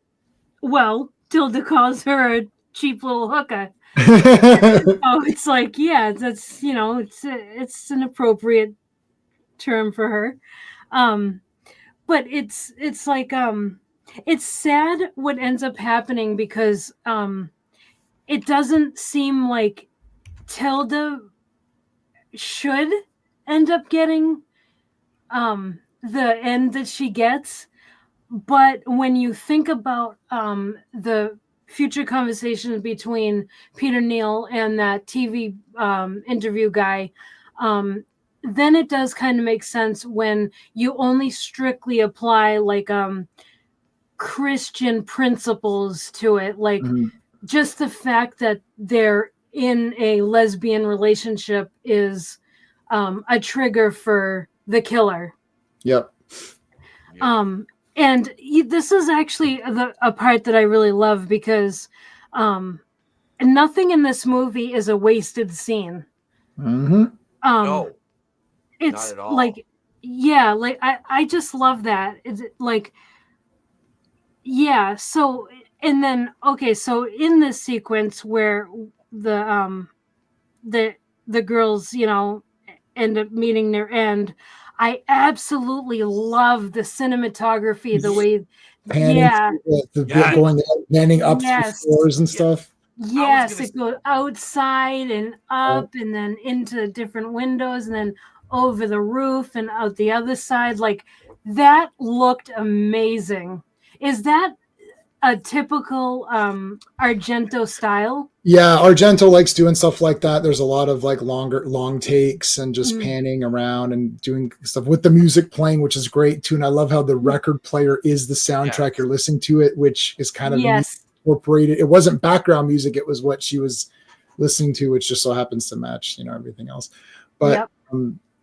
calls her a cheap little hooker. It's like, that's, it's an appropriate term for her. But it's like, it's sad what ends up happening because it doesn't seem like Tilda should end up getting the end that she gets. But when you think about the future conversations between Peter Neal and that TV interview guy, then it does kind of make sense when you only strictly apply like Christian principles to it, like just the fact that they're in a lesbian relationship is a trigger for the killer. Yep. And this is actually a part that I really love because nothing in this movie is a wasted scene. No, it's not at all. like, yeah, like I just love that. It's like, yeah. So, and then, okay, so in this sequence where the girls, you know, end up meeting their end, I absolutely love the cinematography, the way, panning going panning up through floors and stuff. Yes, it goes outside and up and then into different windows and then over the roof and out the other side. Like, that looked amazing. Is that a typical Argento style? Yeah, Argento likes doing stuff like that. There's a lot of like long takes and just panning around and doing stuff with the music playing, which is great too. And I love how the record player is the soundtrack. You're listening to it, which is kind of incorporated. It wasn't background music. It was what she was listening to, which just so happens to match, you know, everything else. But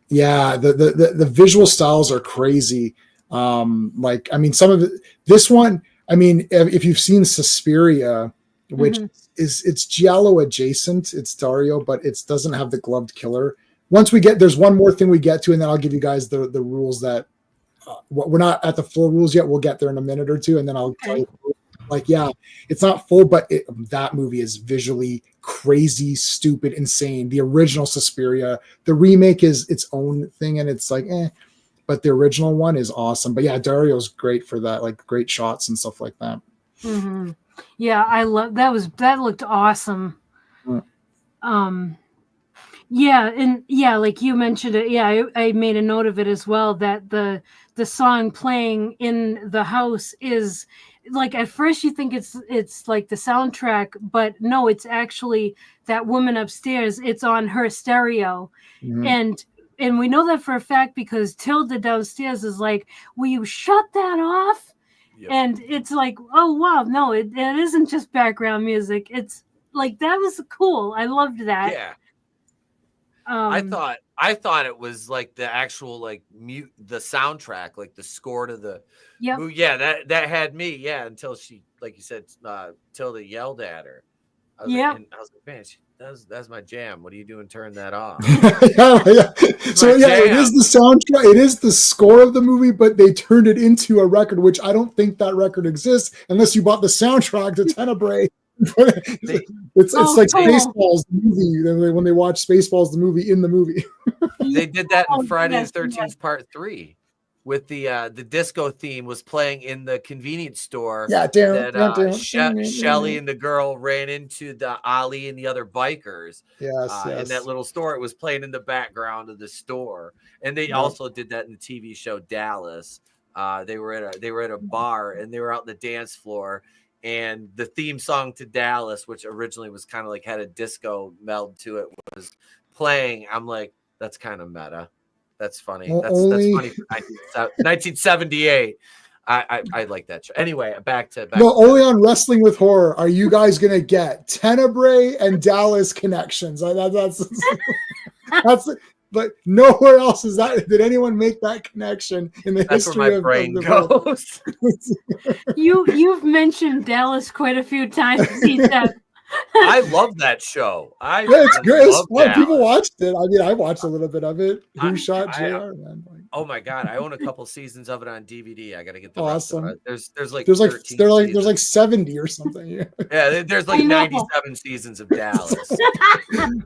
yeah, the visual styles are crazy. Like, I mean, some of it, this one, I mean, if you've seen Suspiria, which it's Giallo adjacent, it's Dario, but it doesn't have the gloved killer. Once we get, there's one more thing we get to, and then I'll give you guys the rules that we're not at the full rules yet. We'll get there in a minute or two, and then I'll tell you, like, yeah, it's not full, but that movie is visually crazy, stupid, insane. The original Suspiria, the remake is its own thing, and it's like, but the original one is awesome. But yeah, Dario's great for that, like great shots and stuff like that. Yeah, I love that. That looked awesome. Yeah, and yeah, like you mentioned it. Yeah, I made a note of it as well, that the song playing in the house is like, at first you think it's like the soundtrack, but no, it's actually that woman upstairs. It's on her stereo, and we know that for a fact because Tilda downstairs is like, "Will you shut that off?" And it's like, oh wow, no, it isn't just background music. It's like, that was cool. I loved that. Yeah. I thought it was like the actual like the soundtrack, like the score to the movie. Yeah, that had me, until she, like you said, Tilda yelled at her. I was like, man, that's my jam. What are you doing? Turn that off. So it is the soundtrack. It is the score of the movie, but they turned it into a record, which I don't think that record exists unless you bought the soundtrack to Tenebrae. It's like Spaceballs, the movie. When they watch Spaceballs, the movie in the movie. They did that in Friday the 13th Part 3. With the disco theme was playing in the convenience store. Shelly and the girl ran into the Ali and the other bikers. In that little store. It was playing in the background of the store, and they also did that in the TV show Dallas. They were at a bar, and they were out in the dance floor, and the theme song to Dallas, which originally was kind of like had a disco meld to it, was playing. I'm like, that's kind of meta. That's funny. That's funny for 1978. I like that show. Anyway, back to only on Wrestling with Horror are you guys gonna get Tenebrae and Dallas connections. That's but nowhere else is that. Did anyone make that connection in the history where my of brain the goes? You've mentioned Dallas quite a few times. I love that show. It's good. It's fun. People watched it. I mean, I watched a little bit of it. Who shot JR? Man? Oh my god, I own a couple seasons of it on DVD. I got to get the awesome. Rest of it. There's like 70 or something. Yeah, there's like 97 seasons of Dallas.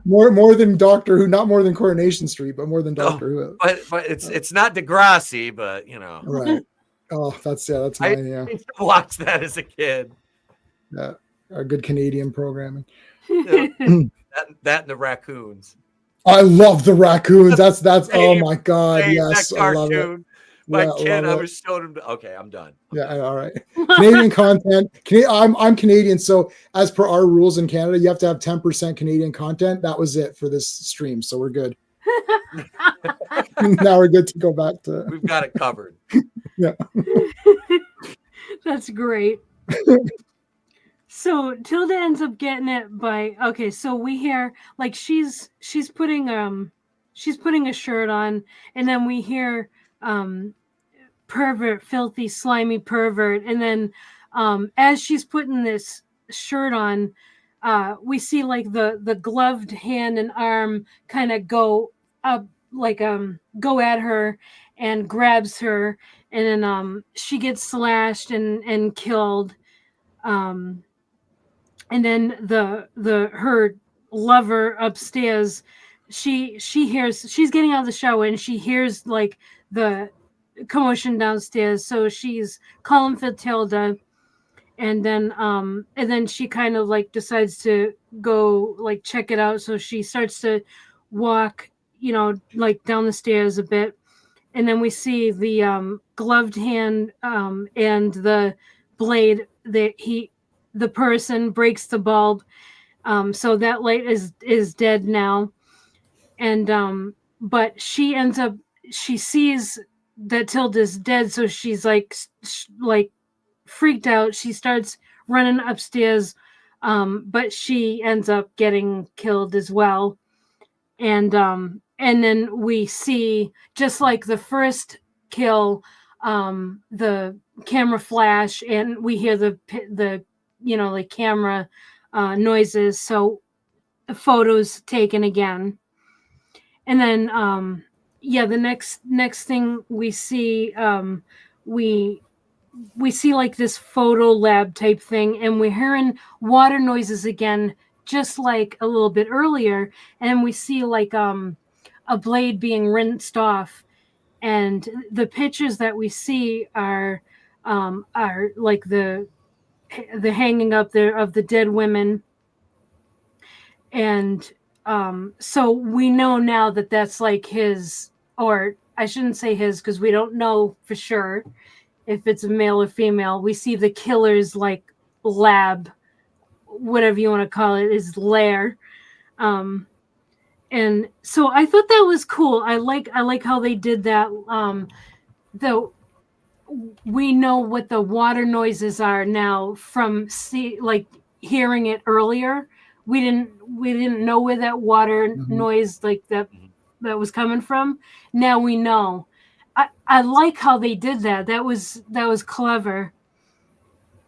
more than Doctor Who, not more than Coronation Street, but more than Doctor Who. But it's not Degrassi, but you know. Right. Oh, that's mine. I used to watch that as a kid. Yeah. good Canadian programming. that and the raccoons. I love the raccoons. That's oh my god, yes, that I love it. cartoon. My Yeah, kid, I love it. was showing him. Okay, I'm done. Yeah, all right. Canadian content. I'm Canadian, so as per our rules in Canada, you have to have 10% Canadian content. That was it for this stream, so we're good. Now we're good to go back to. We've got it covered. Yeah. That's great. So Tilda ends up getting it by okay. So we hear like she's putting a shirt on, and then we hear pervert, filthy, slimy pervert, and then as she's putting this shirt on, we see like the gloved hand and arm kind of go up, like go at her and grabs her, and then she gets slashed and killed. And then her lover upstairs, she hears, she's getting out of the shower and she hears like the commotion downstairs, so she's calling for Tilda, and then she kind of like decides to go like check it out, so she starts to walk, like down the stairs a bit, and then we see the gloved hand and the blade that the person breaks the bulb, so that light is dead now, and but she sees that Tilda's dead, so she's like freaked out. She starts running upstairs, but she ends up getting killed as well, and then we see, just like the first kill, the camera flash, and we hear the like camera noises, so photos taken again, and then the next thing we see, we see like this photo lab type thing, and we're hearing water noises again, just like a little bit earlier, and we see like a blade being rinsed off, and the pictures that we see are like the hanging up there of the dead women, and so we know now that that's like his, or I shouldn't say his because we don't know for sure if it's a male or female. We see the killer's like lab, whatever you want to call it, is lair, and so I thought that was cool. I like how they did that. Though we know what the water noises are now from hearing it earlier. We didn't know where that water noise like that was coming from. Now we know. I like how they did that. That was clever.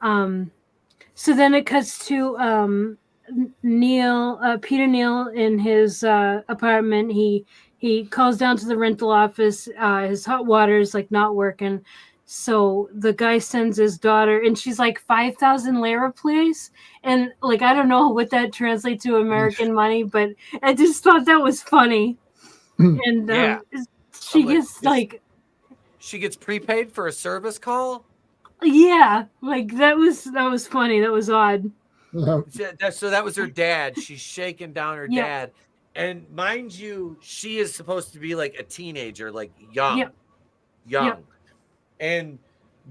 So then it cuts to Peter Neal in his apartment. He calls down to the rental office. His hot water is like not working. So the guy sends his daughter, and she's like 5,000 lira, please. And like, I don't know what that translates to American money, but I just thought that was funny. And she gets like, she gets prepaid for a service call. Yeah, like that was funny. That was odd. So that was her dad. She's shaking down her dad, and mind you, she is supposed to be like a teenager, like young. And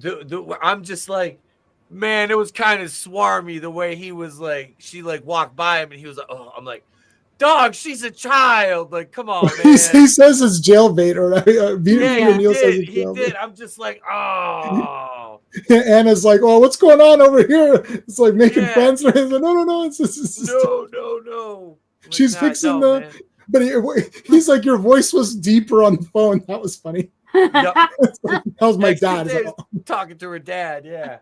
I'm just like, man, it was kind of swarmy the way he was like, she like walked by him and he was like, oh, I'm like, dog, she's a child. Like, come on, man. He says it's jailbait, or he did. I'm just like, oh. Anna's like, oh, what's going on over here? It's like making friends. Like, no. It's No. She's fixing the. But he's like, your voice was deeper on the phone. That was funny. Yep. That was my dad. Talking to her dad, yeah.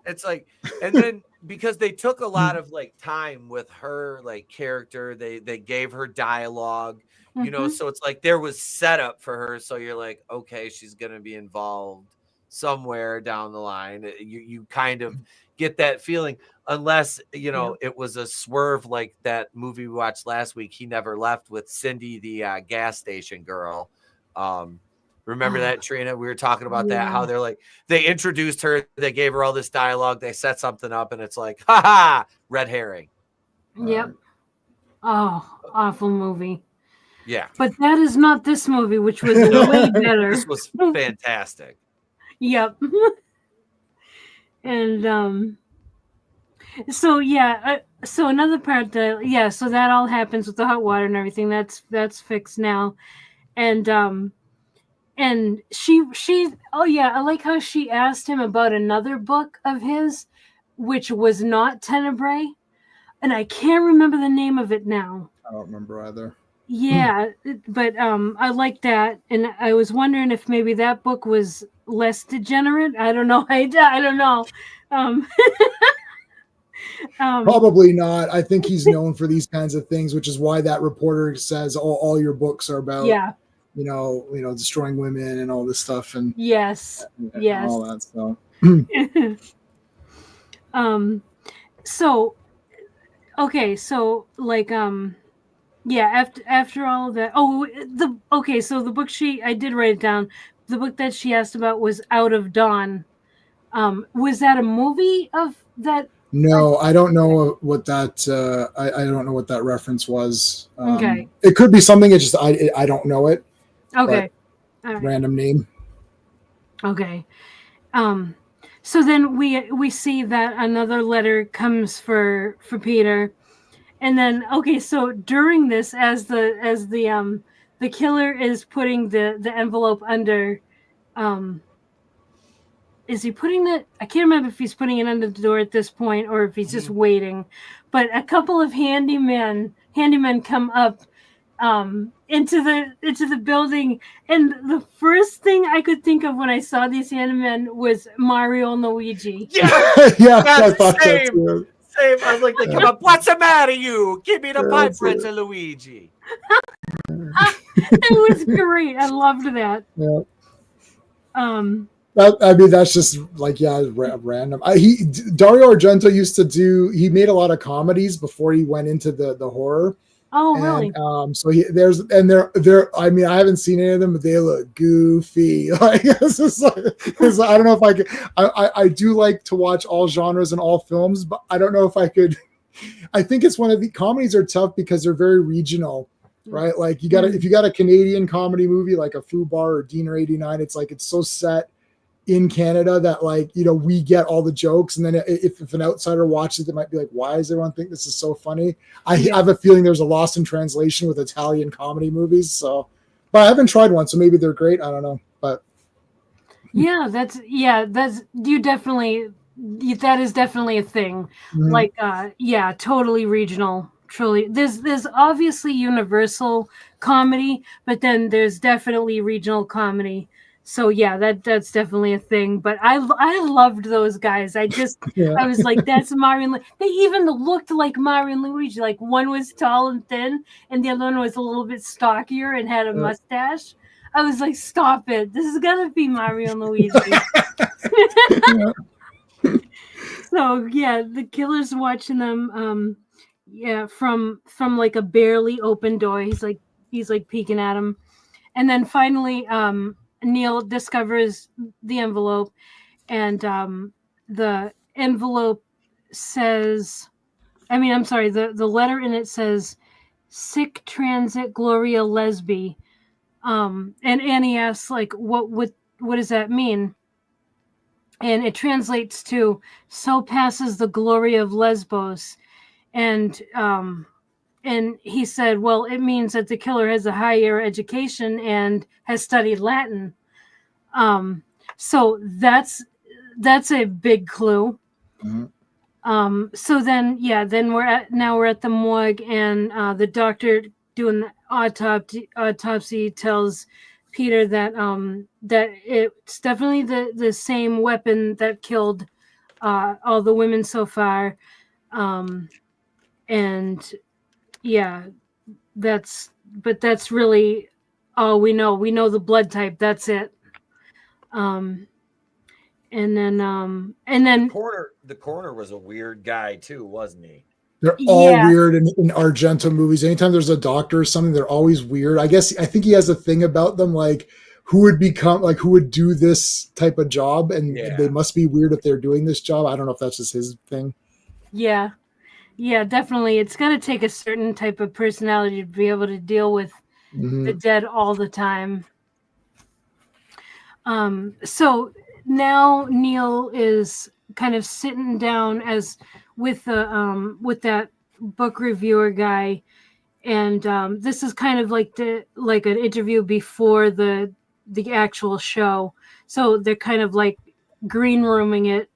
It's like, and then because they took a lot of like time with her like character, they gave her dialogue, so it's like there was setup for her. So you're like, okay, she's gonna be involved somewhere down the line. You kind of get that feeling, unless it was a swerve like that movie we watched last week, He Never Left, with Cindy, the gas station girl. Remember that, Trina? We were talking about that, Yeah. how they're like, they introduced her, they gave her all this dialogue, they set something up, and it's like, ha ha, red herring. Yep. Oh, awful movie. Yeah. But that is not this movie, which was way better. This was fantastic. Yep. And so yeah, so another part that so that all happens with the hot water and everything. That's fixed now. And she oh yeah, I like how she asked him about another book of his, which was not Tenebrae, and I can't remember the name of it now. I don't remember either. Yeah, but I like that, and I was wondering if maybe that book was less degenerate. I don't know. I don't know. Probably not. I think he's known for these kinds of things, which is why that reporter says all your books are about destroying women and all this stuff and yes all that stuff. So okay, so like after all of that, so the book I did write it down. The book that she asked about was Out of Dawn. Was that a movie of that? No, I don't know what that. I don't know what that reference was. Okay, it could be something. It just I don't know it. Okay, all right. Random name. Okay, so then we see that another letter comes for Peter, and then so during this, as the killer is putting the envelope under, is he putting it? I can't remember if he's putting it under the door at this point or if he's just waiting. But a couple of handymen come up into the building, and the first thing I could think of when I saw these handymen was Mario and Luigi. Yeah, I thought same. that too. Same. I was like, come up. What's the matter, you? Give me the pipe, Prince Luigi. It was great. I loved that. Yeah. I mean, that's just like random. Dario Argento used to do. He made a lot of comedies before he went into the horror. Oh, really? So they're. I mean, I haven't seen any of them, but they look goofy. Like it's just like I don't know if I could. I do like to watch all genres and all films, but I don't know if I could. I think it's one of the comedies are tough because they're very regional, right? Like if you got a Canadian comedy movie like a Fubar or Diener 89, it's like it's so set in Canada that we get all the jokes, and then if an outsider watches it, might be like, why does everyone think this is so funny? I have a feeling there's a loss in translation with Italian comedy movies. So, but I haven't tried one, so maybe they're great. I don't know, but that's you definitely. That is definitely a thing. Mm-hmm. Totally regional. Truly, there's obviously universal comedy, but then there's definitely regional comedy. So that's definitely a thing. But I loved those guys. I was like, that's Mario and they even looked like Mario and Luigi. Like one was tall and thin, and the other one was a little bit stockier and had a mustache. I was like, stop it! This is gonna be Mario and Luigi. So the killer's watching them. From like a barely open door. He's like peeking at him, and then finally, Neil discovers the envelope, and the envelope says, the letter in it says, "Sic transit Gloria Lesbi," and Annie asks, like, what does that mean? And it translates to "So passes the glory of Lesbos," and he said, well, it means that the killer has a higher education and has studied Latin. So that's a big clue. Mm-hmm. So then we're at the morgue, and the doctor doing the autopsy tells Peter that that it's definitely the same weapon that killed all the women so far. And that's really all we know. We know the blood type. That's it. And then the coroner was a weird guy too, wasn't he? They're all weird in Argento movies. Anytime there's a doctor or something, they're always weird. I think he has a thing about them, like who would become like who would do this type of job, and Yeah. they must be weird if they're doing this job. I don't know if that's just his thing. Yeah. Yeah, definitely. It's got to take a certain type of personality to be able to deal with the dead all the time. So now Neil is kind of sitting down as with that book reviewer guy, and this is kind of like an interview before the actual show. So they're kind of like green rooming it.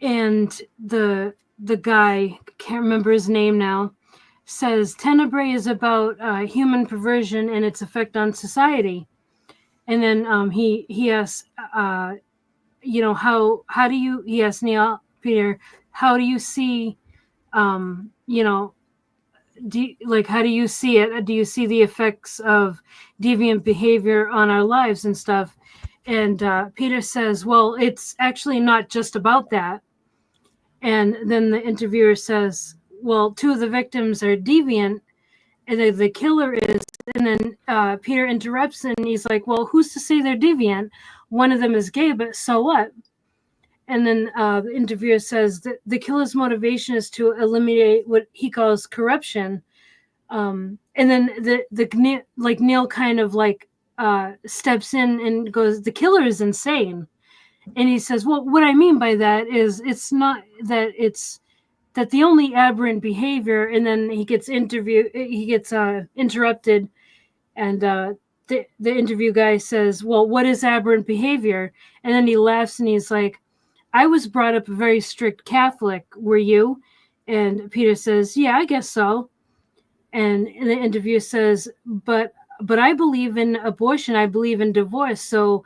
And the guy, can't remember his name now, says Tenebrae is about human perversion and its effect on society. And then he asks, how do you? He asks Neil Peter, how do you see, how do you see it? Do you see the effects of deviant behavior on our lives and stuff? And Peter says, well, it's actually not just about that. And then the interviewer says, well, 2 of the victims are deviant, and the killer is. And then Peter interrupts, and he's like, well, who's to say they're deviant? One of them is gay, but so what? And then the interviewer says that the killer's motivation is to eliminate what he calls corruption. And then Neil kind of steps in and goes, the killer is insane. And he says, well, what I mean by that is it's not that it's that the only aberrant behavior. And then he gets interrupted, and the interview guy says, well, what is aberrant behavior? And then he laughs and he's like, I was brought up a very strict Catholic. Were you? And Peter says, yeah, I guess so. And the interviewer says, but I believe in abortion. I believe in divorce. So,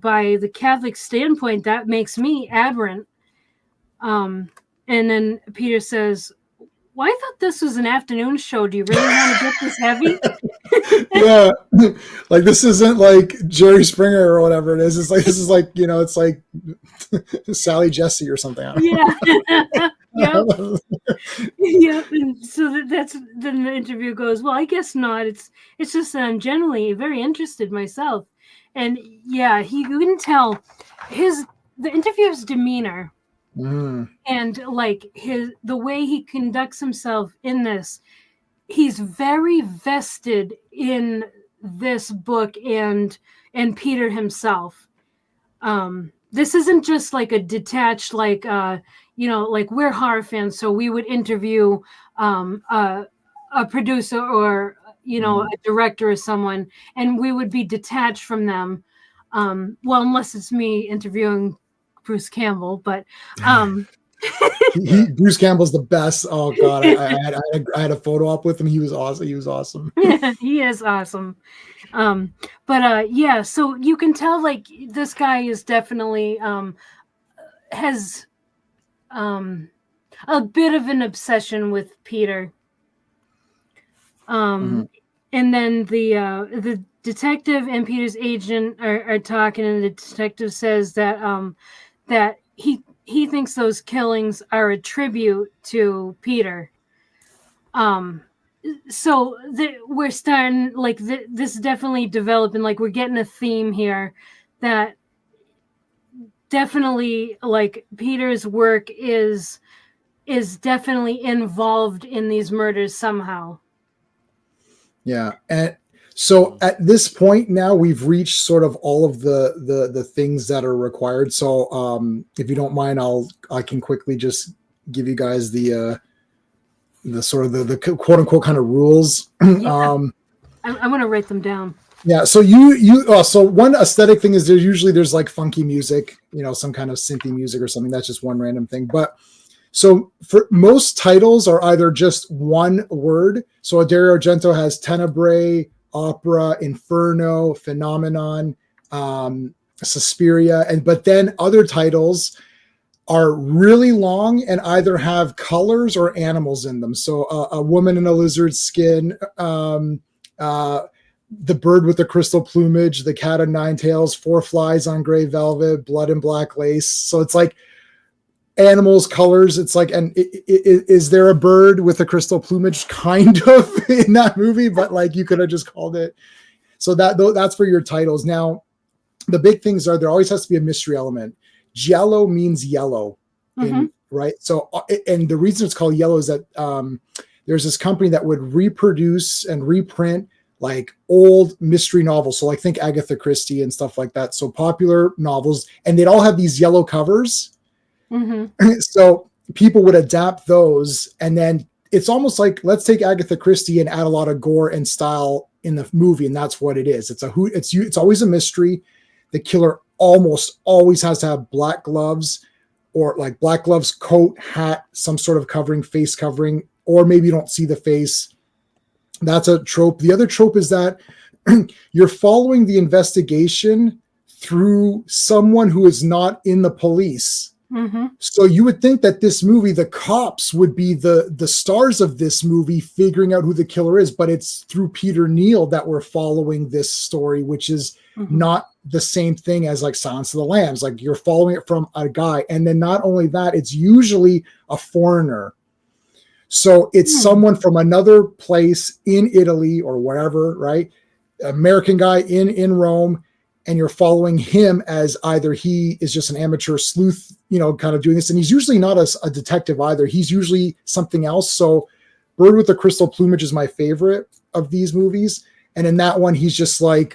by the Catholic standpoint, that makes me aberrant. And then Peter says, well, I thought this was an afternoon show. Do you really want to get this heavy? Yeah. Like, this isn't like Jerry Springer or whatever it is. It's like, this is like, it's like Sally Jesse or something. Yeah. Yeah. And so then the interview goes, well, I guess not. It's just that I'm generally very interested myself. And yeah, you can tell the interviewer's demeanor and like the way he conducts himself in this. He's very vested in this book and Peter himself. This isn't just like a detached, like we're horror fans, so we would interview a producer or a director or someone, and we would be detached from them. Well, unless it's me interviewing Bruce Campbell, but Bruce Campbell's the best. Oh God, I had a photo op with him. He was awesome. Yeah, he is awesome. Yeah, so you can tell like this guy is definitely has a bit of an obsession with Peter. And then the detective and Peter's agent are talking, and the detective says that that he thinks those killings are a tribute to Peter. So we're starting like this definitely developing, like we're getting a theme here that definitely like Peter's work is definitely involved in these murders somehow. Yeah. And so at this point now we've reached sort of all of the things that are required. So if you don't mind, I can quickly just give you guys the sort of the quote unquote kind of rules. Yeah. I want to write them down. Yeah. So so one aesthetic thing is there's like funky music, some kind of synthy music or something. That's just one random thing. But so for most titles are either just one word. So Dario Argento has Tenebrae, Opera, Inferno, Phenomenon, Suspiria, but then other titles are really long and either have colors or animals in them. So a woman in a lizard skin, the bird with the crystal plumage, the cat of nine tails, 4 flies on gray velvet, blood and black lace. So it's like animals, colors. It's like, and is there a bird with a crystal plumage kind of in that movie? But like you could have just called it. So that's for your titles. Now, the big things are there always has to be a mystery element. Giallo means yellow, right? So, and the reason it's called yellow is that there's this company that would reproduce and reprint like old mystery novels. So like think Agatha Christie and stuff like that. So popular novels, and they'd all have these yellow covers. So people would adapt those, and then it's almost like, let's take Agatha Christie and add a lot of gore and style in the movie. And that's what it is. It's always a mystery. The killer almost always has to have black gloves, or like black gloves, coat, hat, some sort of covering, face covering, or maybe you don't see the face. That's a trope. The other trope is that you're following the investigation through someone who is not in the police. So you would think that this movie, the cops would be the stars of this movie, figuring out who the killer is, but it's through Peter Neal that we're following this story, which is not the same thing as like Silence of the Lambs. Like you're following it from a guy. And then not only that, it's usually a foreigner. So it's someone from another place in Italy or wherever, right? American guy in Rome. And you're following him as either he is just an amateur sleuth, kind of doing this. And he's usually not a detective either. He's usually something else. So Bird with the Crystal Plumage is my favorite of these movies. And in that one, he's just like,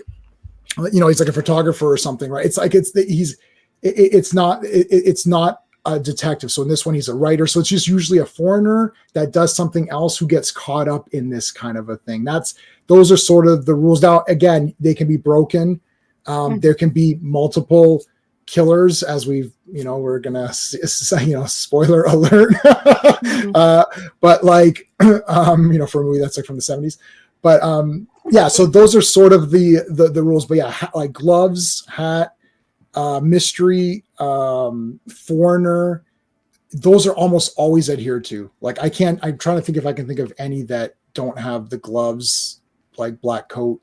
he's like a photographer or something, right? It's like, it's not a detective. So in this one, he's a writer. So it's just usually a foreigner that does something else who gets caught up in this kind of a thing. Those are sort of the rules. Now, again, they can be broken. There can be multiple killers, as we're gonna, spoiler alert. But like, for a movie that's like from the 70s. But yeah, so those are sort of the rules. But yeah, like gloves, hat, mystery, foreigner. Those are almost always adhered to. Like I'm trying to think if I can think of any that don't have the gloves, like black coat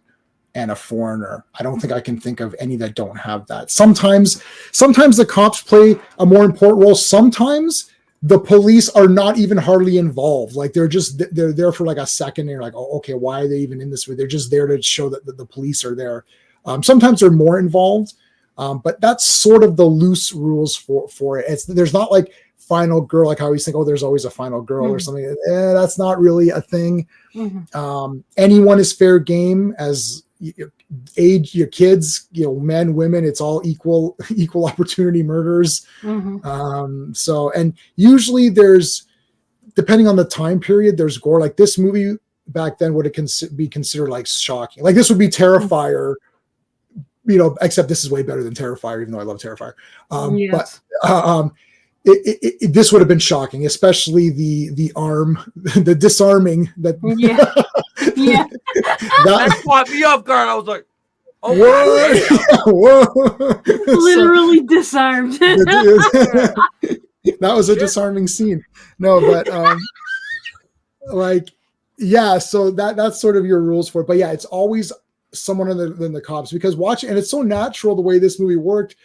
and a foreigner. I don't think I can think of any that don't have that. Sometimes the cops play a more important role. Sometimes the police are not even hardly involved. Like they're there for like a second. And you're like, oh, okay, why are they even in this? They're just there to show that the police are there. Sometimes they're more involved, but that's sort of the loose rules for it. There's not like final girl, like I always think, there's always a final girl or something. That's not really a thing. Anyone is fair game, as age, your kids, men, women, it's all equal opportunity murders. So, and usually there's, depending on the time period, there's gore. Like this movie back then would be considered like shocking. Like this would be Terrifier, except this is way better than Terrifier, even though I love Terrifier. Yes. But this would have been shocking, especially the arm, the disarming that. Yeah. That caught me off guard. I was like, oh, whoa. Literally disarmed. That was a disarming scene. No, but so that's sort of your rules for it. But yeah, it's always someone other than the cops, because watching, and it's so natural the way this movie worked.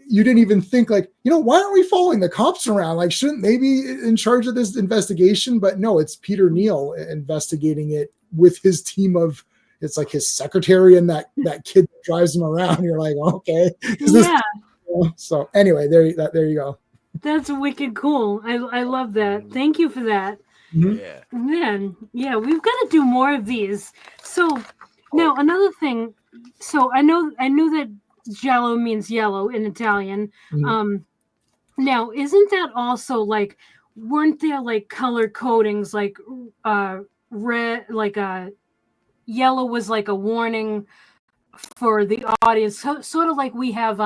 You didn't even think like, why aren't we following the cops around? Like, shouldn't they be in charge of this investigation? But no, it's Peter Neal investigating it with his team of, it's like his secretary and that kid that drives him around. You're like, okay. Yeah. So anyway, there you go. That's wicked cool. I love that. Thank you for that. Yeah. Man, yeah, we've got to do more of these. So now another thing. So I knew that Giallo means yellow in Italian. Now, isn't that also like, weren't there like color codings, like red, like yellow was like a warning for the audience, sort of like we have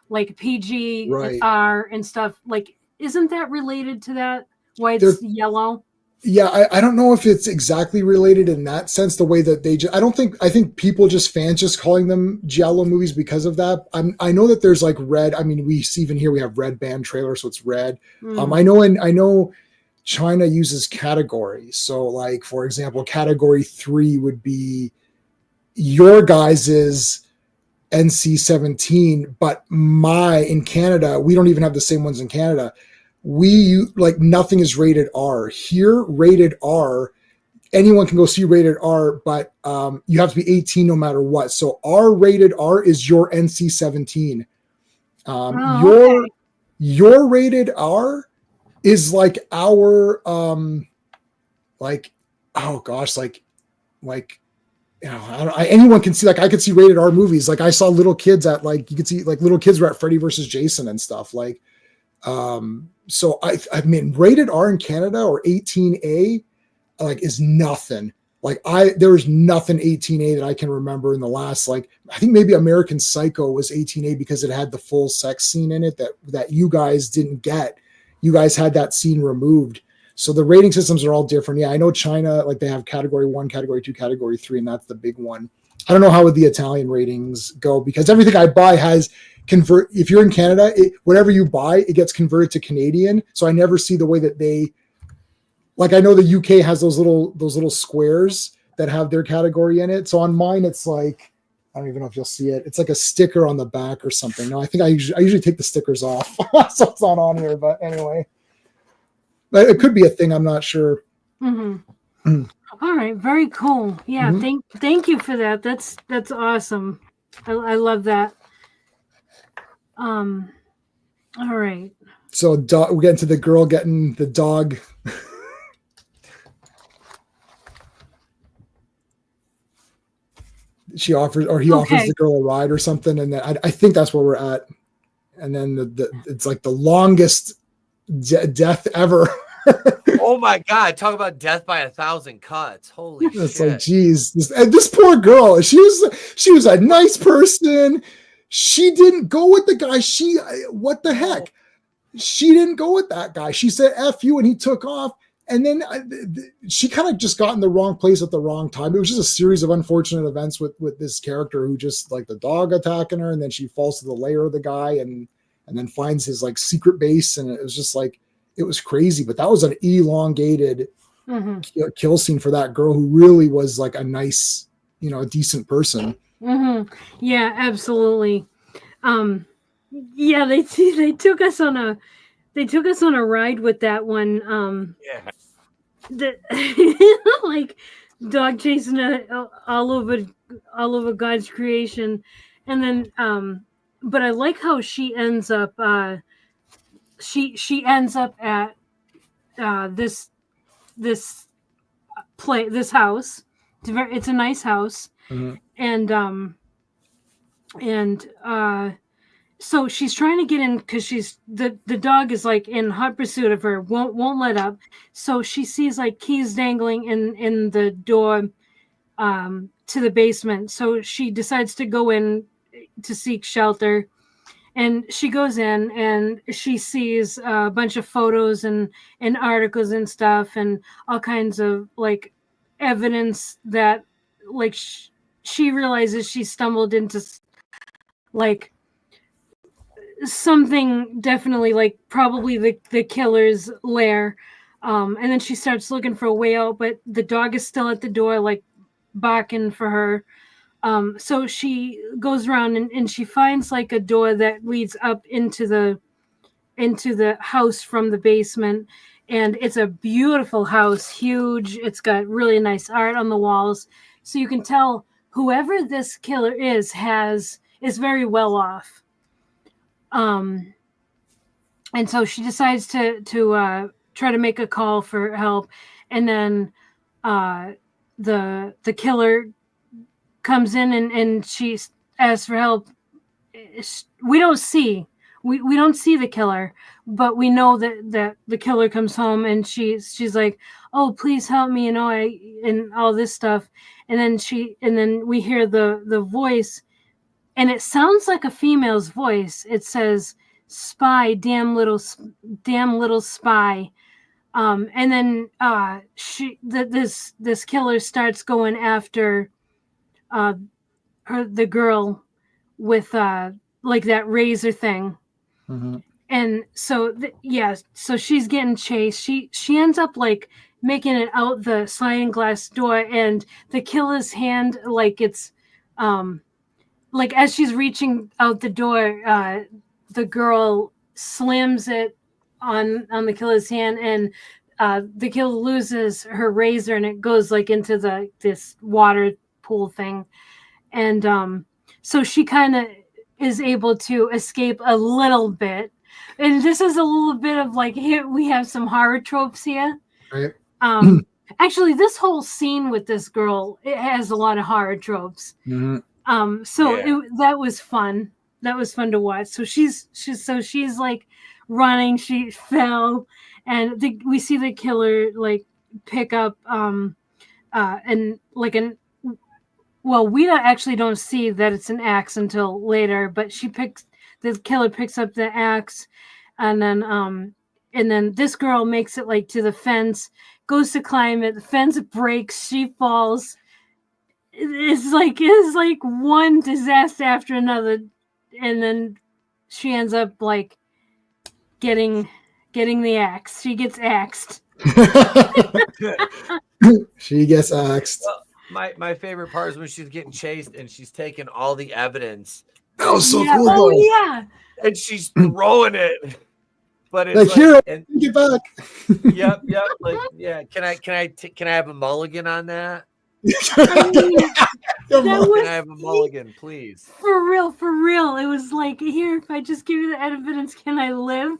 like PG, right, R and stuff. Like, isn't that related to that? Why it's yellow? Yeah, I don't know if it's exactly related in that sense, the way that they I think people fans just calling them Giallo movies because of that. I know that there's like red. I mean, we see even here we have red band trailer, so it's red. I know China uses categories. So like, for example, category 3 would be your guys's NC-17, but in Canada, we don't even have the same ones in Canada. Nothing is rated R. Here, rated R anyone can go see rated R, but you have to be 18 no matter what. So our rated R is your NC-17. Okay. Your rated R is like our like, oh gosh, like you know, anyone can see, like I could see rated R movies. Like I saw little kids at, like, you could see like little kids were at Freddy versus Jason and stuff. Like so I mean rated R in Canada or 18A like is nothing. Like there was nothing 18A that I can remember in the last, like, I think maybe American Psycho was 18A because it had the full sex scene in it that you guys didn't get. You guys had that scene removed. So the rating systems are all different. Yeah, I know China, like they have category 1, category 2, category 3, and that's the big one. I don't know how would the Italian ratings go, because everything I buy has convert. If you're in Canada, whatever you buy, it gets converted to Canadian. So I never see the way that they, like, I know the UK has those little squares that have their category in it. So on mine, it's like, I don't even know if you'll see it. It's like a sticker on the back or something. No, I think I usually take the stickers off, so it's not on here. But anyway, but it could be a thing. I'm not sure. Mm-hmm. All right, very cool. Yeah, thank you for that. That's awesome. I love that. All right. So we get into the girl getting the dog. He offers the girl a ride or something, and then I think that's where we're at. And then it's like the longest death ever. Oh my God! Talk about death by 1,000 cuts. Holy shit! It's like, geez, this poor girl. She was a nice person. She didn't go with the guy. What the heck? She didn't go with that guy. She said "F you" and he took off. And then she kind of just got in the wrong place at the wrong time. It was just a series of unfortunate events with this character who just, like, the dog attacking her, and then she falls to the lair of the guy and then finds his, like, secret base. And it was just like, it was crazy. But that was an elongated kill scene for that girl who really was like a nice, a decent person. Yeah, absolutely. Yeah, they took us on a ride with that one. Yeah. Like dog chasing all over God's creation, and then but I like how she ends up. She ends up at this house. It's a nice house, and so she's trying to get in because the dog is like in hot pursuit of her, won't let up. So she sees like keys dangling in the door to the basement. So she decides to go in to seek shelter, and she goes in and she sees a bunch of photos and articles and stuff and all kinds of like evidence that like she realizes she stumbled into like something definitely like probably the killer's lair, and then she starts looking for a way out, but the dog is still at the door like barking for her. So she goes around and she finds like a door that leads up into the house from the basement, and it's a beautiful house, huge. It's got really nice art on the walls, so you can tell whoever this killer is very well off. And so she decides to try to make a call for help, and then the killer comes in and she asks for help. We don't see the killer, but we know that the killer comes home, and she's like, "Oh, please help me," and all this stuff, and then we hear the voice. And it sounds like a female's voice. It says, "Spy, damn little spy." And then this killer starts going after the girl with like that razor thing. And so so she's getting chased. She ends up like making it out the sliding glass door, and the killer's hand, like it's like as she's reaching out the door, the girl slams it on the killer's hand, and the killer loses her razor and it goes like into this water pool thing, and so she kind of is able to escape a little bit. And this is a little bit of like, here we have some horror tropes here. Right. Actually, this whole scene with this girl, it has a lot of horror tropes. Mm-hmm. That was fun. That was fun to watch. So she's like running. She fell, and we see the killer like pick up and like an. Well, we actually don't see that it's an axe until later, but the killer picks up the axe, and then this girl makes it like to the fence, goes to climb it, the fence breaks, she falls. It's like one disaster after another, and then she ends up like getting the axe. She gets axed. She gets axed. Well, my favorite part is when she's getting chased and she's taking all the evidence. That was so Yeah. cool. Oh though. yeah. And she's throwing it. But it's Like, here, and get back. yep. Like, yeah. Can I have a mulligan on that? I mean, Come that on. was Can I have a mulligan, please? for real. It was like, here, if I just give you the evidence, can I live?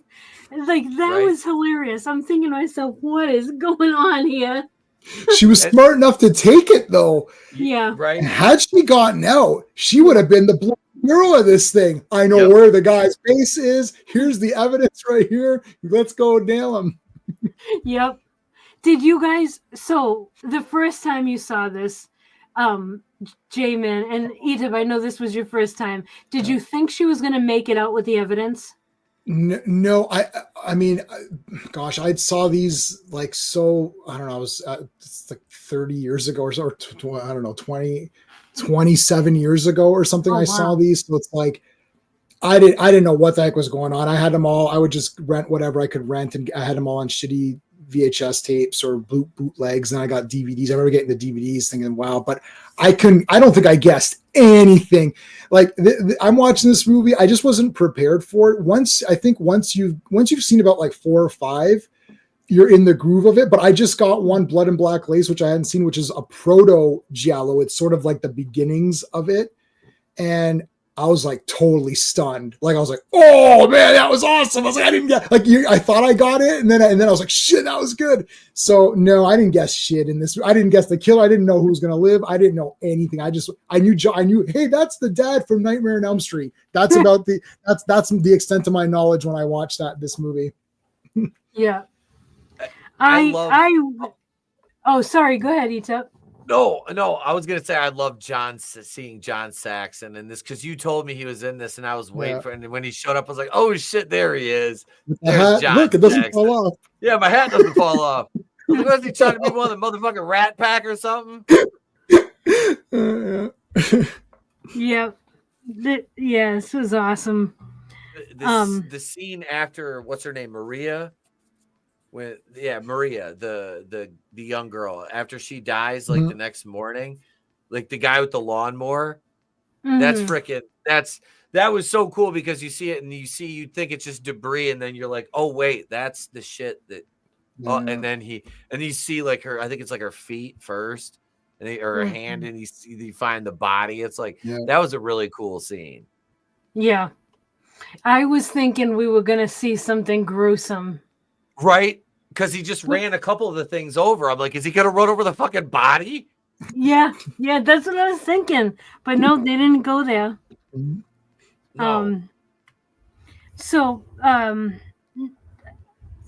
Like, that Right. was hilarious. I'm thinking to myself, what is going on here? She was smart enough to take it, though. Yeah. Right. And had she gotten out, she would have been the black hero of this thing. I know Yep. where the guy's face is. Here's the evidence right here. Let's go nail him. Yep. Did you guys? So the first time you saw this, J-Man and Etep, I know this was your first time. Did you think she was going to make it out with the evidence? No, I mean, gosh, I saw these like, so I don't know. I was it's like 30 years ago or so, or I don't know, 27 years ago or something. Oh, I wow. saw these, so it's like I didn't know what the heck was going on. I had them all. I would just rent whatever I could rent, and I had them all on shitty VHS tapes or bootlegs. And I got DVDs. I remember getting the DVDs, thinking, "Wow!" But I don't think I guessed anything. Like I'm watching this movie, I just wasn't prepared for it. Once you've seen about like 4 or 5, you're in the groove of it. But I just got one, Blood and Black Lace, which I hadn't seen, which is a proto Giallo. It's sort of like the beginnings of it, and I was like totally stunned. Like I was like, "Oh man, that was awesome!" I was like, "I didn't get I thought I got it, and then I was like, shit, that was good." So no, I didn't guess shit in this. I didn't guess the killer. I didn't know who was gonna live. I didn't know anything. I knew. Hey, that's the dad from Nightmare on Elm Street. That's about that's the extent of my knowledge when I watched this movie. Yeah. I Oh, sorry. Go ahead, Etep. No, I was gonna say I love seeing John Saxon in this because you told me he was in this, and I was waiting for. And when he showed up, I was like, "Oh shit, there he is!" There's John Look, it doesn't Saxon. fall off. Yeah, my hat doesn't fall off. Was he trying to be one of the motherfucking Rat Pack or something? Yeah. Yeah, this was awesome. The scene after what's her name, Maria. Maria, the young girl, after she dies, like the next morning, like the guy with the lawnmower. That's freaking. That was so cool because you see it and you think it's just debris, and then you're like, oh wait, that's the shit that. Yeah. Oh, and then you see like her. I think it's like her feet first, and or her hand, and you find the body. It's like that was a really cool scene. Yeah, I was thinking we were gonna see something gruesome. Right? Because he just ran a couple of the things over. I'm like, is he gonna run over the fucking body? Yeah, that's what I was thinking. But no, they didn't go there. No.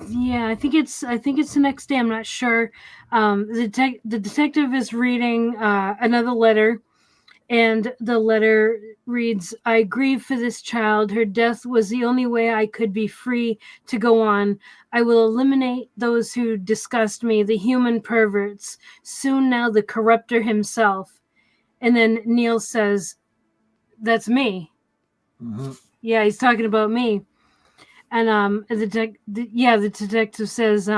Yeah, I think it's the next day. I'm not sure. The detective is reading another letter, and the letter reads, "I grieve for this child. Her death was the only way I could be free to go on. I will eliminate those who disgust me, the human perverts. Soon now the corrupter himself." And then Neil says, "That's me." Mm-hmm. Yeah, he's talking about me. And the detective says,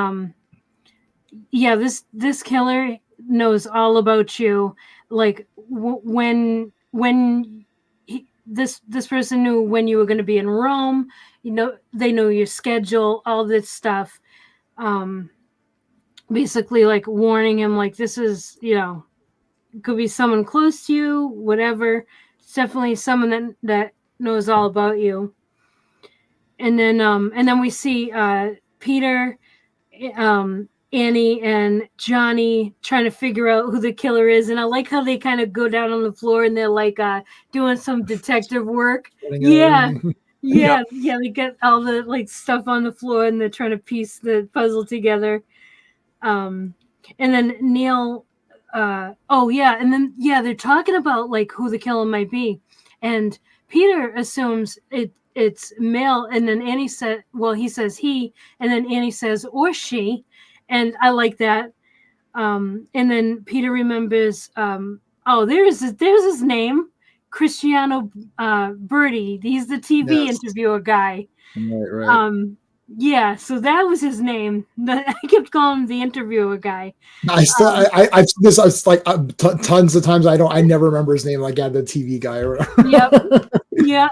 this killer knows all about you. Like when this person knew when you were going to be in Rome. You know, they know your schedule, all this stuff. basically like warning him, like, this is, could be someone close to you, whatever. It's definitely someone that knows all about you. And then we see Peter, Annie, and Johnny trying to figure out who the killer is. And I like how they kind of go down on the floor and they're like doing some detective work. Yeah. Yeah, they get all the like stuff on the floor and they're trying to piece the puzzle together. And then Neil, and then they're talking about like who the killer might be, and Peter assumes it's male, and then Annie said, well, he says he, and then Annie says or she, and I like that. And then Peter remembers, there's his name, Cristiano Birdie. He's the TV interviewer guy. Right. Yeah, so that was his name. I kept calling him the interviewer guy. I've this. I was like tons of times. I never remember his name. Like, the TV guy or whatever. Yeah.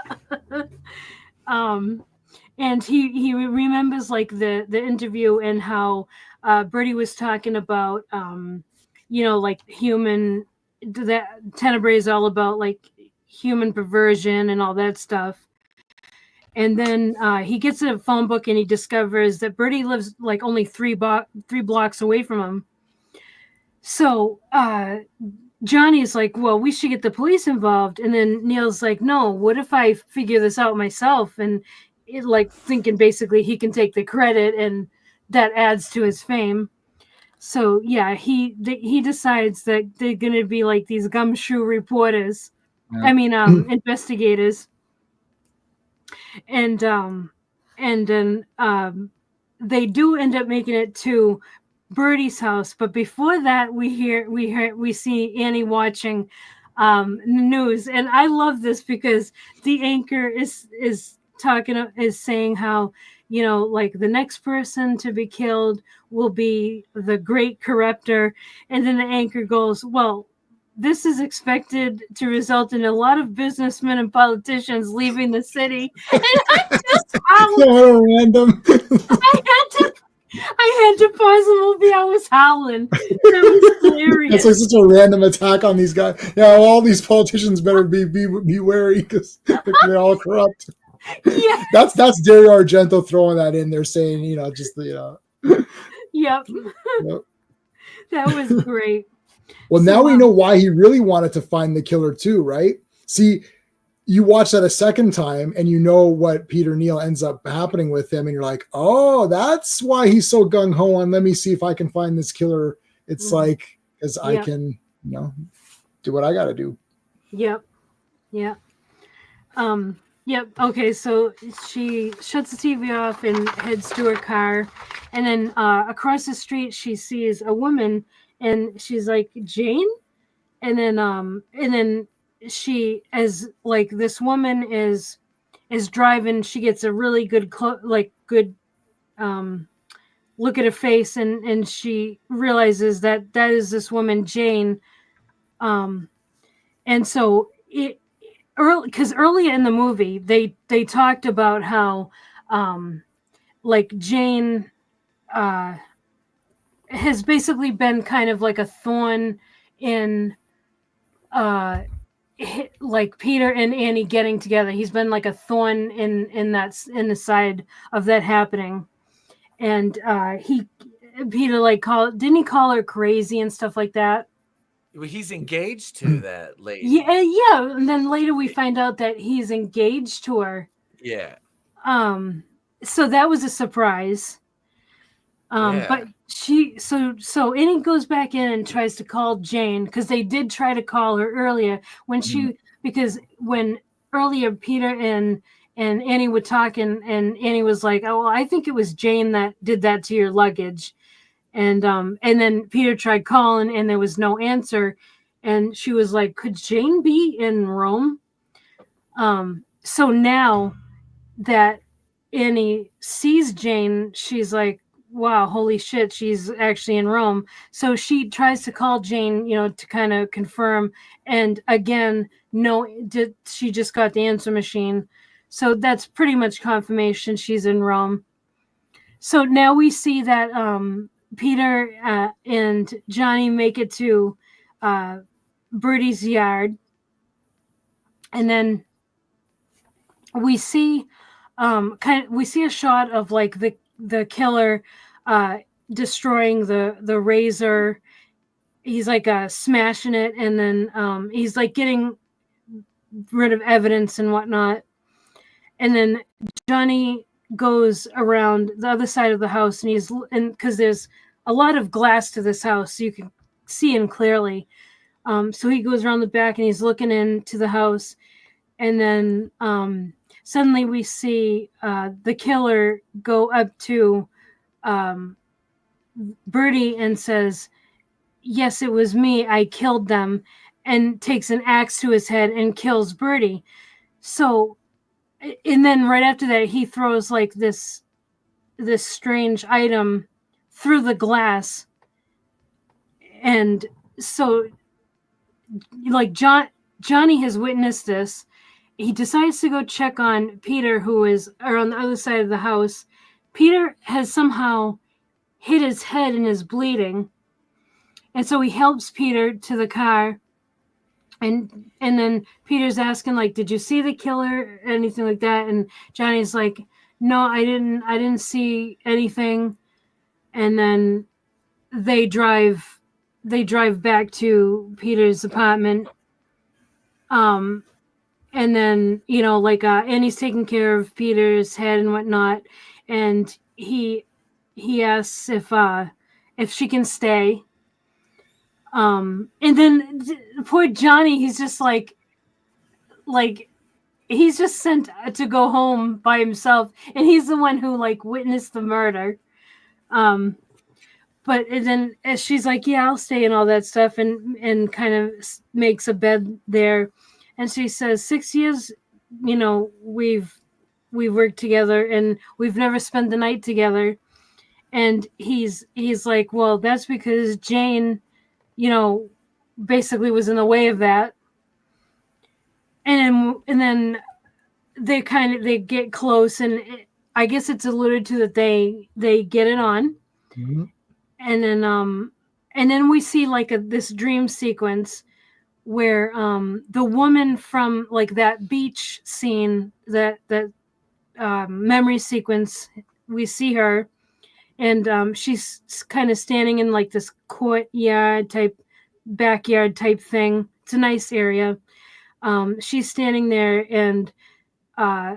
And he remembers like the interview and how Birdie was talking about like human, that Tenebrae is all about like human perversion and all that stuff. And then he gets a phone book and he discovers that Birdie lives like only three blocks away from him. So Johnny's like, well, we should get the police involved. And then Neil's like, no, what if I figure this out myself? And like thinking basically he can take the credit and that adds to his fame. So yeah, he decides that they're going to be like these gumshoe reporters. Yeah. I mean, investigators. And then they do end up making it to Birdie's house, but before that we see Annie watching news, and I love this because the anchor is saying how like the next person to be killed will be the great corruptor, and then the anchor goes, well, this is expected to result in a lot of businessmen and politicians leaving the city. And I just so random. I had to pause the movie. I was howling. That was hilarious. It's like such a random attack on these guys. Yeah, all these politicians better be wary because they're all corrupt. Yeah, that's Dario Argento throwing that in there, saying Yep. That was great. Well, now we know why he really wanted to find the killer too, right? See, you watch that a second time and you know what Peter Neal ends up happening with him, and you're like, oh, that's why he's so gung-ho on, let me see if I can find this killer. It's like, because I can, do what I got to do. Yep. Okay, so she shuts the TV off and heads to her car, and then across the street she sees a woman, and she's like, Jane, and then she, as like this woman is driving, she gets a really good look at her face, and she realizes that is this woman Jane, and so because earlier in the movie they talked about how like Jane has basically been kind of like a thorn in like Peter and Annie getting together. He's been like a thorn in the side of that happening, and Peter like didn't he call her crazy and stuff like that? Well, he's engaged to that lady. Yeah, and then later we find out that he's engaged to her. Yeah. So that was a surprise. But so Annie goes back in and tries to call Jane, because they did try to call her earlier when because when earlier Peter and Annie were talking, and Annie was like, oh, I think it was Jane that did that to your luggage. And then Peter tried calling and there was no answer. And she was like, could Jane be in Rome? So now that Annie sees Jane, she's like, wow, holy shit, she's actually in Rome. So she tries to call Jane, to kind of confirm. And again, no, she just got the answer machine. So that's pretty much confirmation she's in Rome. So now we see that Peter and Johnny make it to Birdie's yard, and then we see we see a shot of like the killer destroying the razor. He's like smashing it, and then he's like getting rid of evidence and whatnot. And then Johnny goes around the other side of the house, and because there's a lot of glass to this house, so you can see him clearly. So he goes around the back and he's looking into the house, and then suddenly we see the killer go up to Birdie and says, "Yes, it was me. I killed them," and takes an axe to his head and kills Birdie. So, and then right after that, he throws like this strange item through the glass, and so like Johnny has witnessed this. He decides to go check on Peter, who is on the other side of the house. Peter has somehow hit his head and is bleeding, and so he helps Peter to the car. And then Peter's asking, like, "Did you see the killer?" or anything like that. And Johnny's like, "No, I didn't see anything." And then they drive back to Peter's apartment. And then, like Annie's taking care of Peter's head and whatnot, and he asks if she can stay. And then poor Johnny, he's just like he's just sent to go home by himself, and he's the one who like witnessed the murder. But then she's like, "Yeah, I'll stay," and all that stuff, and kind of makes a bed there. And she says, 6 years, we've worked together, and we've never spent the night together. And he's like, "Well, that's because Jane, basically was in the way of that." And then they get close, and I guess it's alluded to that they get it on. Mm-hmm. And then we see like this dream sequence where the woman from like that beach scene, that memory sequence, we see her, and she's kind of standing in like this courtyard type, backyard type thing. It's a nice area. She's standing there, and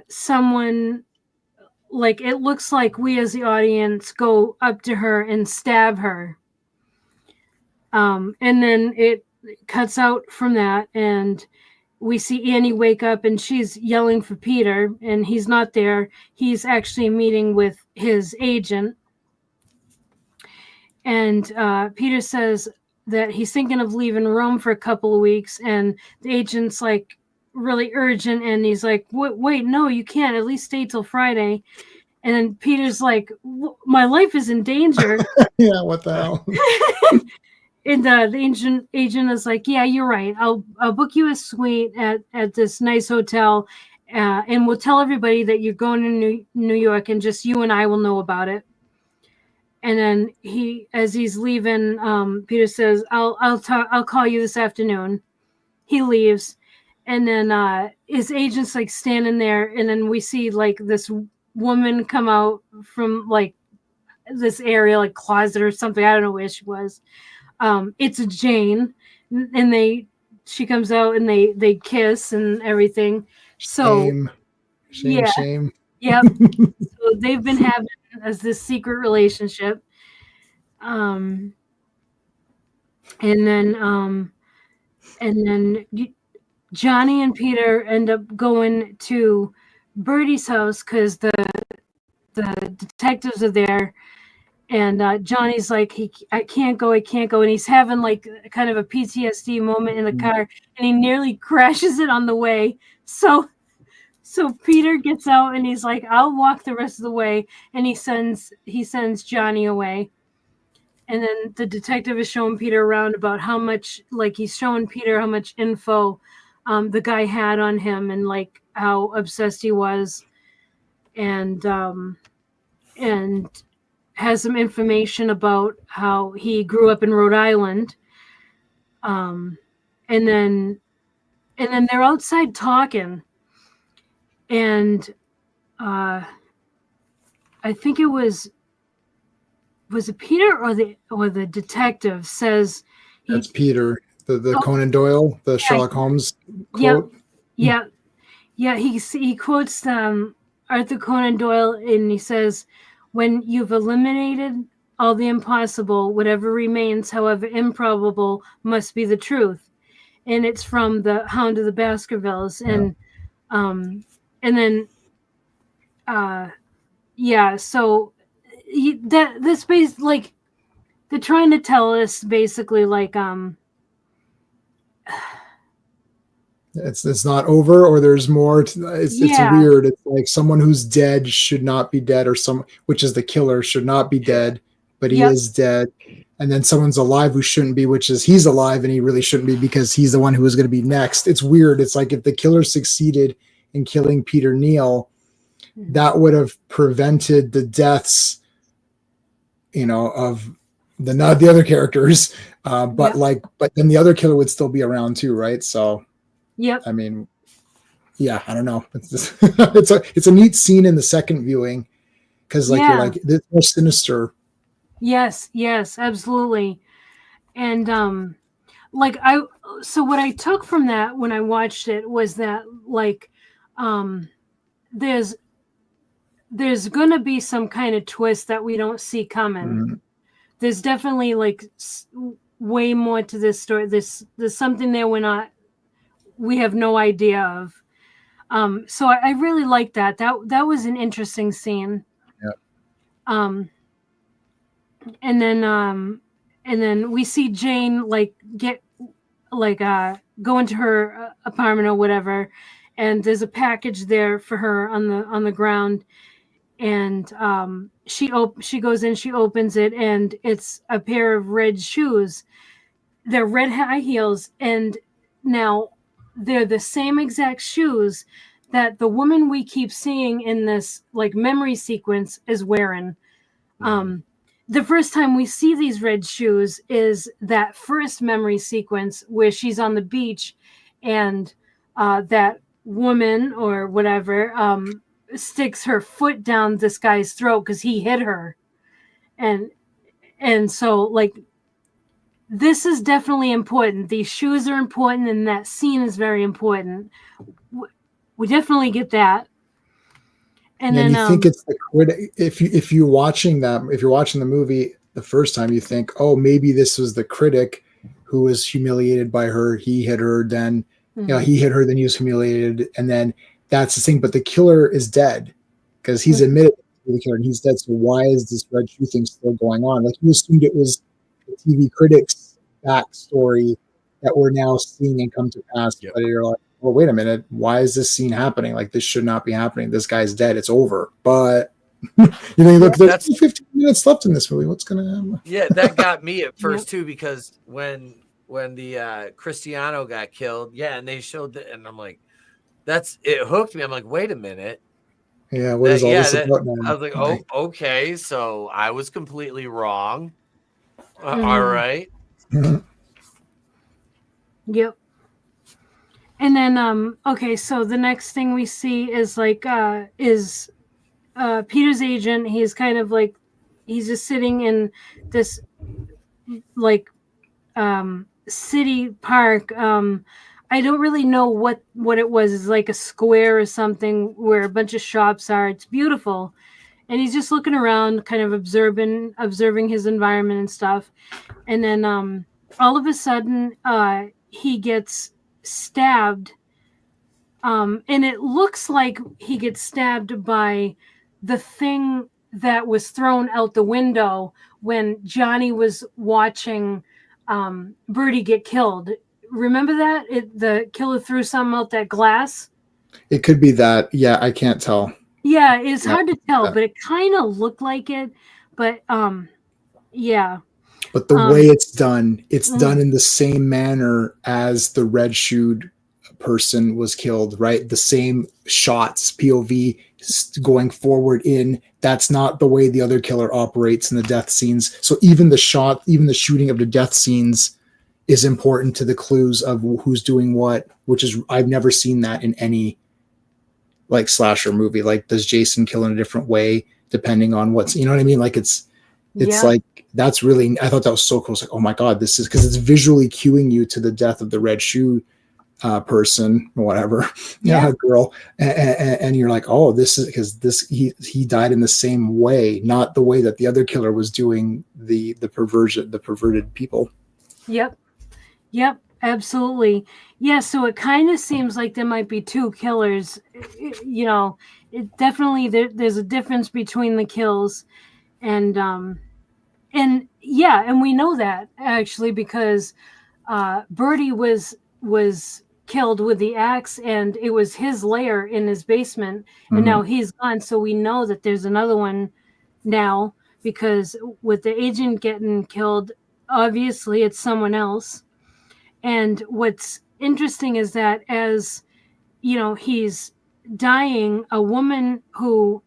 someone, like, it looks like we as the audience go up to her and stab her. And then it cuts out from that, and we see Annie wake up, and she's yelling for Peter, and he's not there. He's actually meeting with his agent. And Peter says that he's thinking of leaving Rome for a couple of weeks, and the agent's like really urgent, and he's like, wait, no, you can't, at least stay till Friday. And then Peter's like, "My life is in danger." Yeah, what the hell? And the agent is like, "Yeah, you're right. I'll book you a suite at this nice hotel, and we'll tell everybody that you're going to New York, and just you and I will know about it." And then as he's leaving, Peter says, I'll call you this afternoon." He leaves, and then his agent's like standing there, and then we see like this woman come out from like this area, like closet or something. I don't know where she was. It's a Jane, and she comes out, and they kiss and everything. So shame. Yep. So they've been having as this secret relationship. And then Johnny and Peter end up going to Birdie's house because the detectives are there. And Johnny's like, I can't go. And he's having like kind of a PTSD moment in the car, and he nearly crashes it on the way. So Peter gets out, and he's like, "I'll walk the rest of the way." And he sends Johnny away. And then the detective is showing Peter around about how much, like, he's showing Peter how much info the guy had on him, and like how obsessed he was. And has some information about how he grew up in Rhode Island. And then they're outside talking, and I think it was it Peter or the detective says That's Peter, the Conan Doyle, the Sherlock Holmes quote. Yeah. He quotes Arthur Conan Doyle, and he says, "When you've eliminated all the impossible, whatever remains, however improbable, must be the truth." And it's from the Hound of the Baskervilles, and then so this base, like, they're trying to tell us basically, like, it's not over, or there's more. It's weird. It's like someone who's dead should not be dead, or which is the killer, should not be dead, but he is dead. And then someone's alive who shouldn't be, which is he's alive and he really shouldn't be because he's the one who was going to be next. It's weird. It's like if the killer succeeded in killing Peter Neal, that would have prevented the deaths, of the other characters. But then the other killer would still be around too, right? So, I mean, I don't know. It's just, it's a neat scene in the second viewing because you're like, it's more sinister. Yes, absolutely. And so what I took from that when I watched it was that, like, there's gonna be some kind of twist that we don't see coming. Mm-hmm. There's definitely, like, way more to this story. There's something there we have no idea of. So I really like that. That was an interesting scene. Yeah. And then we see Jane, like, go into her apartment or whatever, and there's a package there for her on the ground, and she goes in, she opens it, and it's a pair of red shoes. They're red high heels, and now they're the same exact shoes that the woman we keep seeing in this, like, memory sequence is wearing. The first time we see these red shoes is that first memory sequence where she's on the beach, and that woman or whatever sticks her foot down this guy's throat because he hit her, and so, like, this is definitely important. These shoes are important, and that scene is very important. We definitely get that. And then you think it's the critic. If you're watching the movie the first time, you think, oh, maybe this was the critic who was humiliated by her. He hit her, then he hit her, then he was humiliated, and then that's the thing. But the killer is dead because he's admitted to the killer, and he's dead. So why is this red shoe thing still going on? Like, you assumed it was the TV critic's backstory that we're now seeing and come to pass, but you're like, well, wait a minute, why is this scene happening? Like, this should not be happening. This guy's dead. It's over. But look, there's 15 minutes left in this movie. What's going to happen? Yeah, that got me at first too, because when the Cristiano got killed, and they showed that, and I'm like, it hooked me. I'm like, wait a minute. Yeah, what is all this about now? I was like, oh, okay, so I was completely wrong. All right. Yep. And then, okay, so the next thing we see is, like, Peter's agent. He's kind of like, he's just sitting in this, like, city park. I don't really know what it was. It's like a square or something where a bunch of shops are. It's beautiful. And he's just looking around, kind of observing his environment and stuff. And then all of a sudden, he gets stabbed, and it looks like he gets stabbed by the thing that was thrown out the window when Johnny was watching Birdie get killed. Remember that? The killer threw something out that glass? It could be that. Yeah, I can't tell. Yeah, it's hard to tell, but it kind of looked like it. But yeah. But the way it's done in the same manner as the red shoed person was killed, right? The same shots, POV going forward in. That's not the way the other killer operates in the death scenes. So even the shooting of the death scenes is important to the clues of who's doing what, which is, I've never seen that in any like slasher movie. Like, does Jason kill in a different way depending on what's, you know what I mean? Like it's like, that's really, I thought that was so cool. It's like, oh my God, this is, because it's visually cueing you to the death of the red shoe person or whatever, girl. And you're like, oh, this is because he died in the same way, not the way that the other killer was doing the perverted people. Yep, absolutely. Yeah, so it kind of seems like there might be two killers. You know, it definitely there's a difference between the kills, and we know that actually because Birdie was killed with the axe, and it was his lair in his basement, and now he's gone. So we know that there's another one now, because with the agent getting killed, obviously it's someone else. And what's interesting is that as, you know, he's dying, a woman who,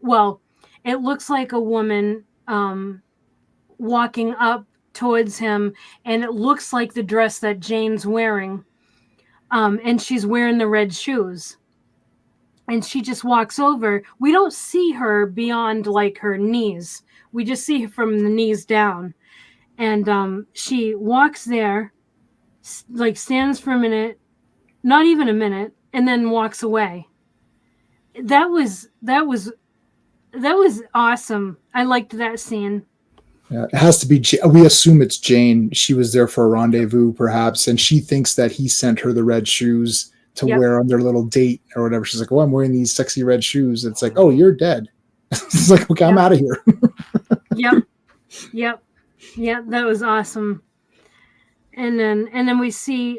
well, it looks like a woman walking up towards him, and it looks like the dress that Jane's wearing. And she's wearing the red shoes. And she just walks over. We don't see her beyond like her knees. We just see her from the knees down. And she walks there, like stands for a minute, not even a minute, and then walks away. That was awesome. I liked that scene. Yeah, it has to be. We assume it's Jane. She was there for a rendezvous, perhaps, and she thinks that he sent her the red shoes to wear on their little date or whatever. She's like, "Oh, I'm wearing these sexy red shoes." It's like, "Oh, you're dead." It's like, "Okay, I'm out of here." Yep. That was awesome. And then we see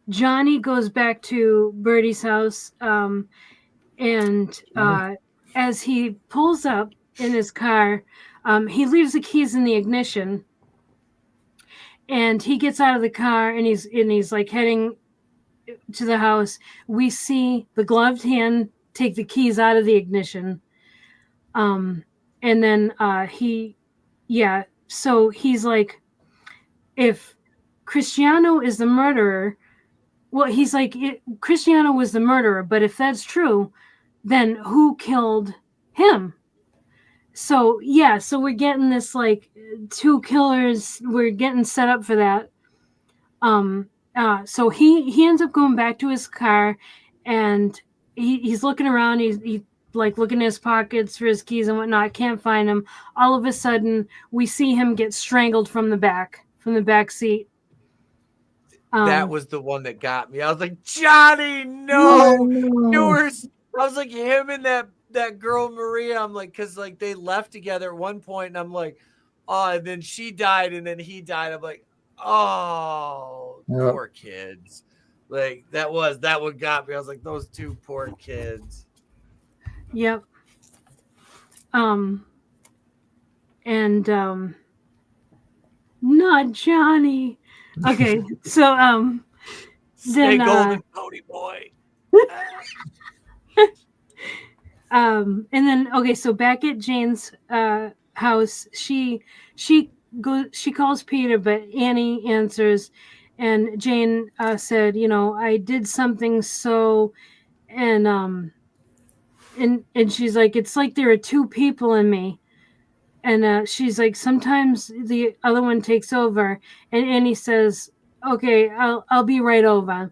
Johnny goes back to Birdie's house, and as he pulls up in his car, he leaves the keys in the ignition, and he gets out of the car, and he's like heading to the house. We see the gloved hand take the keys out of the ignition, and then so he's like, if Cristiano is the murderer, well, he's like, Cristiano was the murderer, but if that's true, then who killed him? So we're getting this like two killers. We're getting set up for that. So he ends up going back to his car, and he's looking around. He like looking in his pockets for his keys and whatnot. Can't find him. All of a sudden, we see him get strangled from the back seat. That was the one that got me. I was like, Johnny, no. I was like, him and that girl Maria. I'm like, because like they left together at one point, and I'm like, oh, and then she died, and then he died. I'm like, oh, poor kids. Like that one got me. I was like, those two poor kids. Yep. And not Johnny. Okay, so Stay then golden pony boy. And then okay, so back at Jane's house, she calls Peter, but Annie answers, and Jane said, you know, I did something so, and she's like, it's like there are two people in me. And she's like, sometimes the other one takes over. And Annie says, okay, I'll be right over.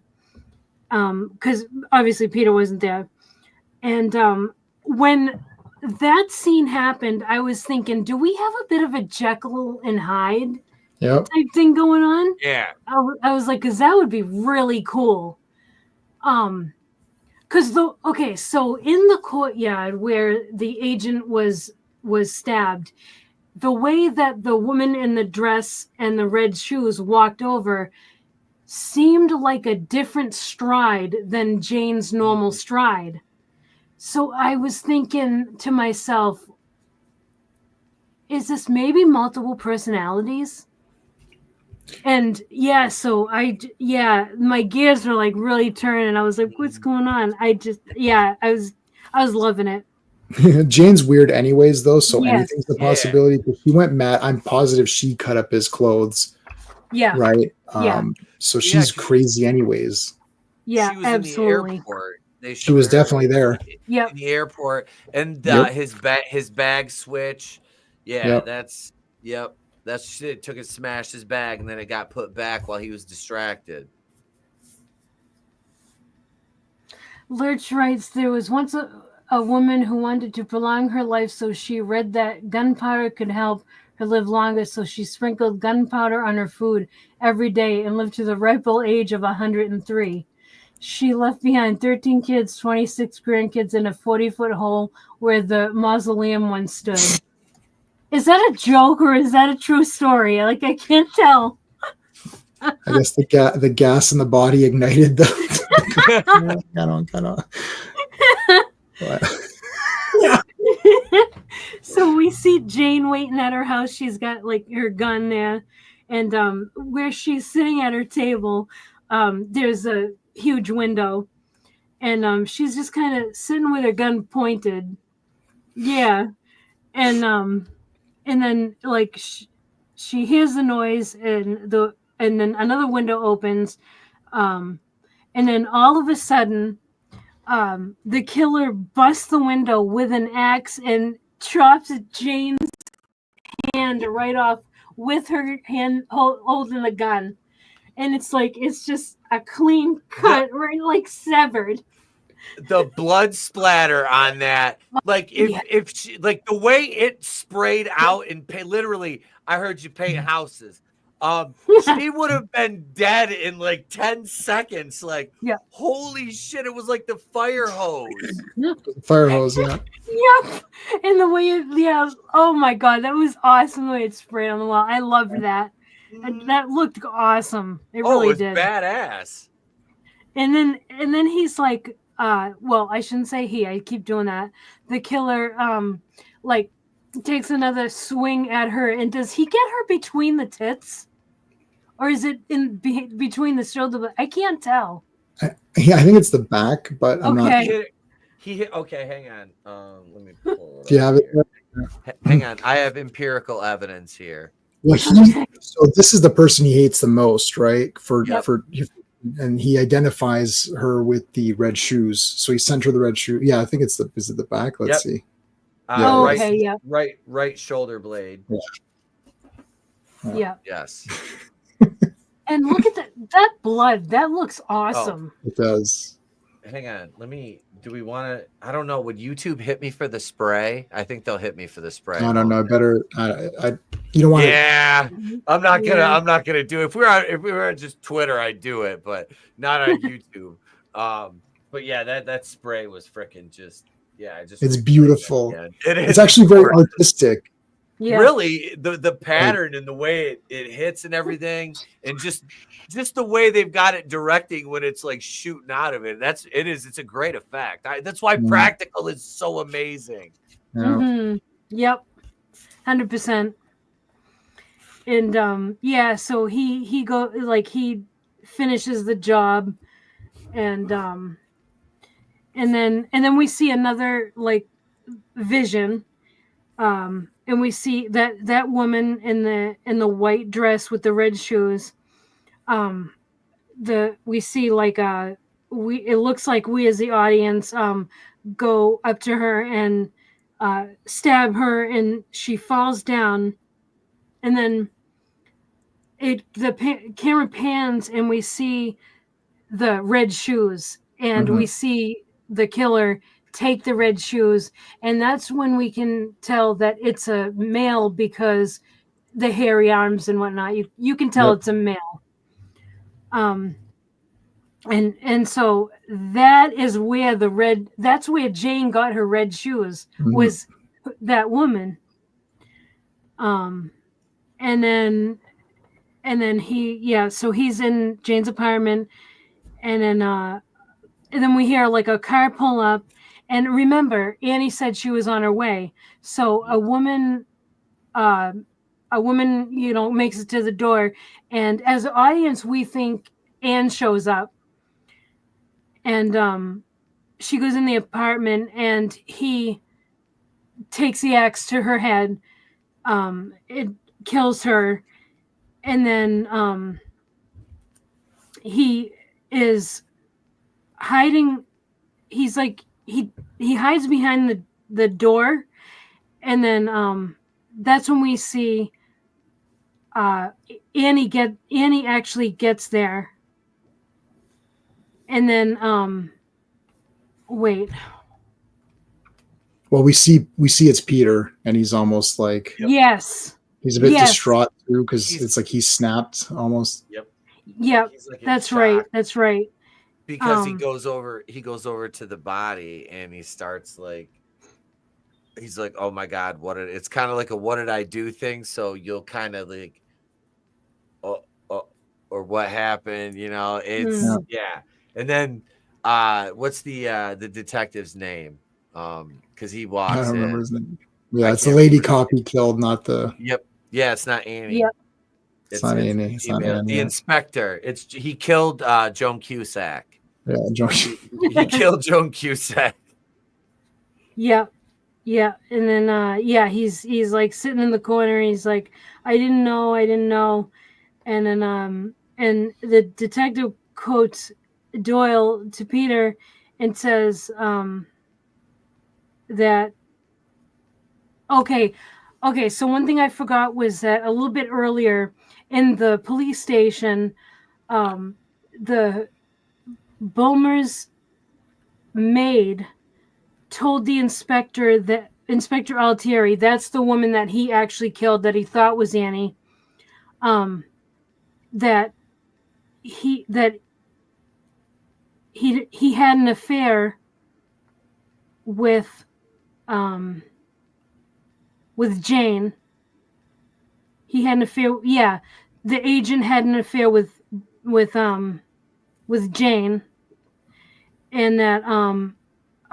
Because obviously Peter wasn't there. And when that scene happened, I was thinking, do we have a bit of a Jekyll and Hyde type thing going on? Yeah. I was like, because that would be really cool. Because so in the courtyard where the agent was stabbed, the way that the woman in the dress and the red shoes walked over seemed like a different stride than Jane's normal stride. So I was thinking to myself, is this maybe multiple personalities? And so my gears were like really turning. I was like, what's going on? I was loving it. Jane's weird anyways, though, so Yes. anything's a possibility. But she went mad. I'm positive she cut up his clothes. Yeah. Right. Yeah. So she's crazy anyways. Yeah, she was absolutely. in the airport. She was definitely there. Yep. In the airport, and Yep. his bag switch. Yeah, Yep. that's shit. Took it, smashed his bag, and then it got put back while he was distracted. Lurch writes, there was once a woman who wanted to prolong her life, so she read that gunpowder could help her live longer, so she sprinkled gunpowder on her food every day and lived to the ripe old age of 103. She left behind 13 kids, 26 grandkids, and a 40-foot hole where the mausoleum once stood. Is that a joke or is that a true story? Like, I can't tell. I guess the gas in the body ignited the. kind of. So we see Jane waiting at her house. She's got like her gun there, and where she's sitting at her table, there's a huge window, and she's just kind of sitting with her gun pointed. Yeah, and then like she hears the noise, and then another window opens, and then all of a sudden, the killer busts the window with an axe and chops Jane's hand right off with her hand holding the gun, and it's just a clean cut, right, like severed. The blood splatter on that, like if she, like the way it sprayed out and literally, I heard you paint houses. She would have been dead in like 10 seconds. Like, holy shit, it was like the fire hose. Fire hose, yeah. Yep. And the way oh my god, that was awesome the way it sprayed on the wall. I loved that. And that looked awesome. It really did. Badass. And then he's like, well, I shouldn't say he, I keep doing that. The killer like takes another swing at her, and does he get her between the tits? Or is it in between the shoulder? I can't tell. I think it's the back, but I'm not. He hit. Okay, hang on. Let me pull it. Do you have it? Hang on. I have empirical evidence here. Well, so this is the person he hates the most, right? And he identifies her with the red shoes. So he sent her the red shoe. Yeah, I think is it the back? Let's see. Right shoulder blade. Yeah. Yes. And look at that blood. That looks awesome. It does. Hang on. Do we want to? I don't know. Would YouTube hit me for the spray? I think they'll hit me for the spray. I don't know. Better. You don't want. Yeah, I'm not gonna do it. If we were on just Twitter, I'd do it, but not on YouTube. But yeah, that spray was freaking just. Yeah, it's beautiful. It is. It's actually very artistic. Yeah. Really, the pattern and the way it hits and everything, and just the way they've got it directing when it's like shooting out of it. It's a great effect. That's why practical is so amazing. Yeah. Mm-hmm. Yep, 100%. And so he finishes the job, and then we see another like vision. And we see that woman in the white dress with the red shoes. We see like it looks like we as the audience go up to her and stab her, and she falls down, and then the camera pans and we see the red shoes, and we see the killer take the red shoes, and that's when we can tell that it's a male because the hairy arms and whatnot. You can tell it's a male. And so that is where that's where Jane got her red shoes, was that woman. And then so he's in Jane's apartment, and then we hear like a car pull up. And remember, Annie said she was on her way. So a woman a woman, makes it to the door, and as an audience, we think Anne shows up, and she goes in the apartment, and he takes the axe to her head. It kills her, and then he is hiding. He's like he hides behind the door, and then that's when we see Annie actually gets there, and then wait. Well, we see it's Peter, and he's almost like Yes. He's a bit distraught too because it's like he's snapped almost. Yep. Like that's right. That's right. Because he goes over to the body and he starts like, he's like, oh my God, it's kind of like a what did I do thing. So you'll kind of like, or what happened, it's And then what's the detective's name? Because he walks in. I don't remember his name. Yeah, it's the lady cop he killed, not the. Yep. Yeah, it's not Annie. Yep. It's not Annie. It's not Annie. The inspector. He killed Joan Cusack. Yeah, Joan. He killed Joan Cusack. Yep. Yeah. And then he's like sitting in the corner. He's like, I didn't know. And then and the detective quotes Doyle to Peter and says that okay, so one thing I forgot was that a little bit earlier in the police station, the Bulmer's maid told the inspector, that Inspector Altieri, that's the woman that he actually killed, that he thought was Annie, that he had an affair with Jane. He had an affair. Yeah, the agent had an affair with Jane, and that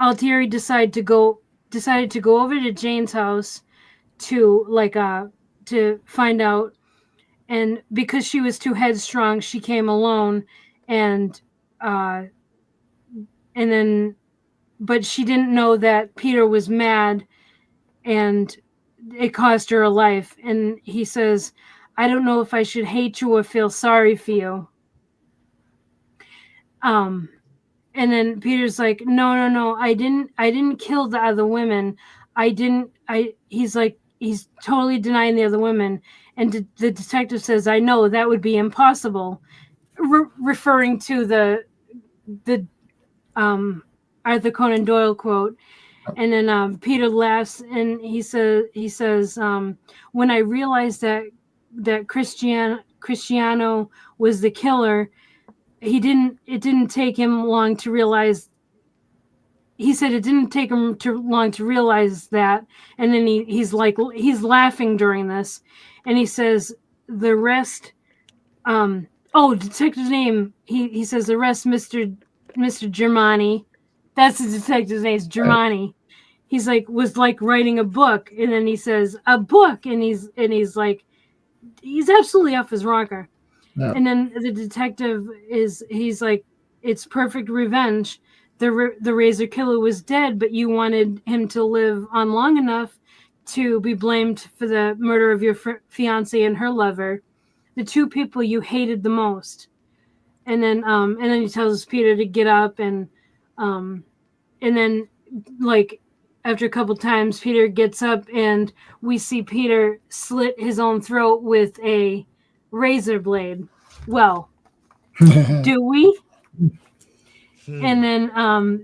Altieri decided to go over to Jane's house to find out, and because she was too headstrong, she came alone, and then, but she didn't know that Peter was mad, and it cost her a life. And he says, I don't know if I should hate you or feel sorry for you. And then Peter's like, no, I didn't kill the other women. He's like, he's totally denying the other women. And the detective says, I know that would be impossible. Referring to the Arthur Conan Doyle quote. And then Peter laughs and he says, when I realized that Cristiano was the killer, it didn't take him long to realize. He said it didn't take him too long to realize that. And then he's laughing during this, and he says the rest. Detective's name. He says the rest, Mr. Germani. That's the detective's name, is Germani. He's like, was like writing a book, and then he says a book, and he's like, he's absolutely off his rocker. Yeah. And then the detective he's like, it's perfect revenge. The razor killer was dead, but you wanted him to live on long enough to be blamed for the murder of your fiance and her lover, the two people you hated the most. And then he tells Peter to get up, and then like after a couple times, Peter gets up, and we see Peter slit his own throat with a razor blade. Well, do we? And then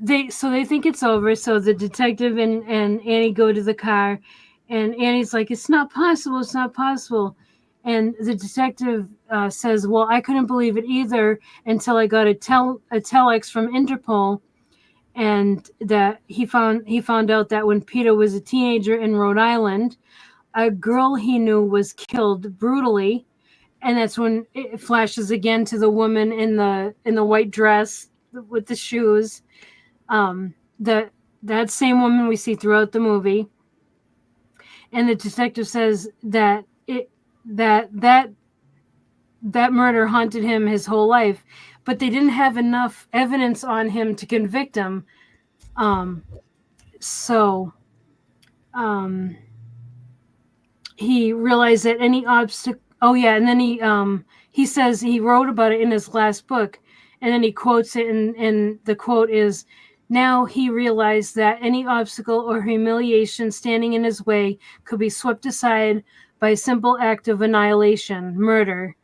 they think it's over. So the detective and Annie go to the car, and Annie's like, it's not possible. And the detective says, well, I couldn't believe it either until I got a telex from Interpol, and that he found out that when Peter was a teenager in Rhode Island, a girl he knew was killed brutally. And that's when it flashes again to the woman in the white dress with the shoes. That same woman we see throughout the movie. And the detective says that that murder haunted him his whole life, but they didn't have enough evidence on him to convict him. So he realized that any obstacle. Oh yeah, and then he says he wrote about it in his last book, and then he quotes it, and the quote is, "Now he realized that any obstacle or humiliation standing in his way could be swept aside by a simple act of annihilation, murder."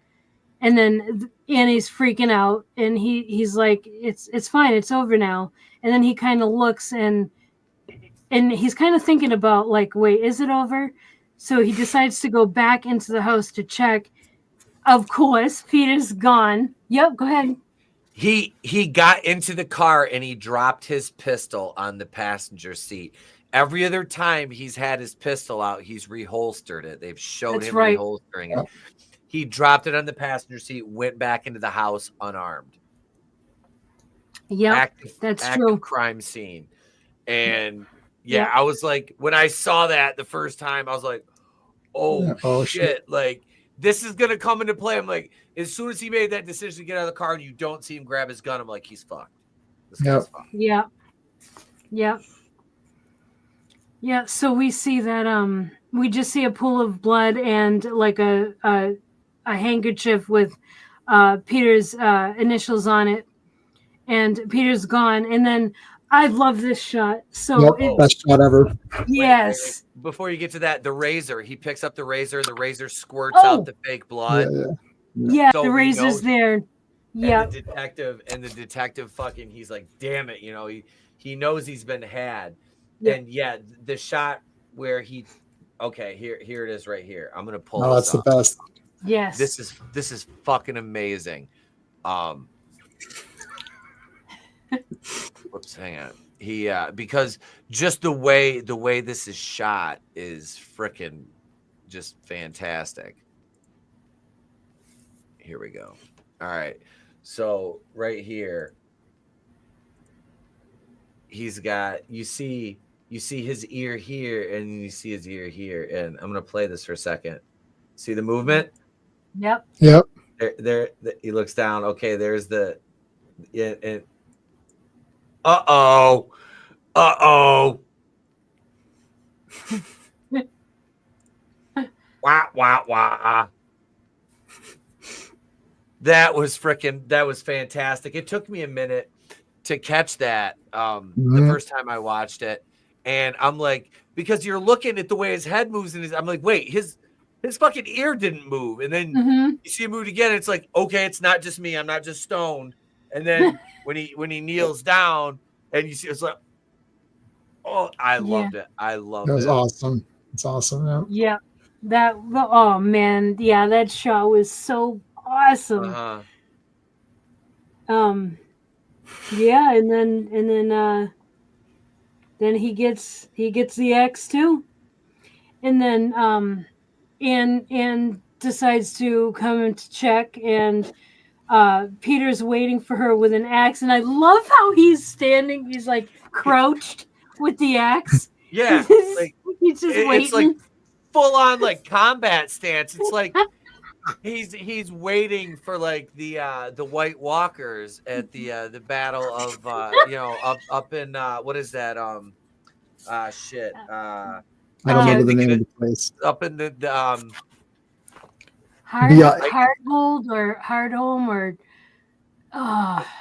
And then Annie's freaking out, and he's like, "It's fine, it's over now." And then he kind of looks, and he's kind of thinking about, like, wait, is it over? So he decides to go back into the house to check. Of course, Peter's gone. Yep, go ahead. He got into the car and he dropped his pistol on the passenger seat. Every other time he's had his pistol out, he's reholstered it. They've showed him reholstering it. He dropped it on the passenger seat, went back into the house unarmed. Yeah, that's true. Crime scene. And yeah, I was like, when I saw that the first time, I was like, oh shit. Like, this is going to come into play. I'm like, as soon as he made that decision to get out of the car and you don't see him grab his gun, I'm like, he's fucked. This guy's fucked. Yeah. Yeah. Yeah. So we see that, we just see a pool of blood and like a handkerchief with Peter's initials on it, and Peter's gone. And then I love this shot. So best shot ever. Yes. Wait. Before you get to that, the razor. He picks up the razor. The razor squirts out the fake blood. Yeah, so the razor's there. Yeah. And the detective fucking, he's like, damn it, you know, he knows he's been had. Yeah. And the shot where here it is right here. I'm gonna pull. Oh, that's the best. Yes. This is fucking amazing. Whoops, hang on. He because just the way this is shot is freaking just fantastic. Here we go. All right. So right here, he's got, you see his ear here and you see his ear here. And I'm going to play this for a second. See the movement? Yep. There he looks down. Okay, there's the uh-oh. Wah. That was fantastic. It took me a minute to catch that the first time I watched it. And I'm like, because you're looking at the way his head moves, and I'm like, wait, his fucking ear didn't move. And then you see him move again. It's like, okay, it's not just me. I'm not just stoned. And then when he kneels down and you see, it's like, oh, I loved it. I loved it. That was awesome. It's awesome. Yeah. Oh man. Yeah. That shot was so awesome. Yeah. And then he gets the X too. And then, Anne decides to come in to check, and Peter's waiting for her with an axe, and I love how he's standing. He's like crouched with the axe. Yeah, like, he's just waiting. It's like full on like combat stance. It's like he's waiting for like the White Walkers at the battle of up in what is that shit I don't know the name of the place. Up in the Hardhold or Hardhome or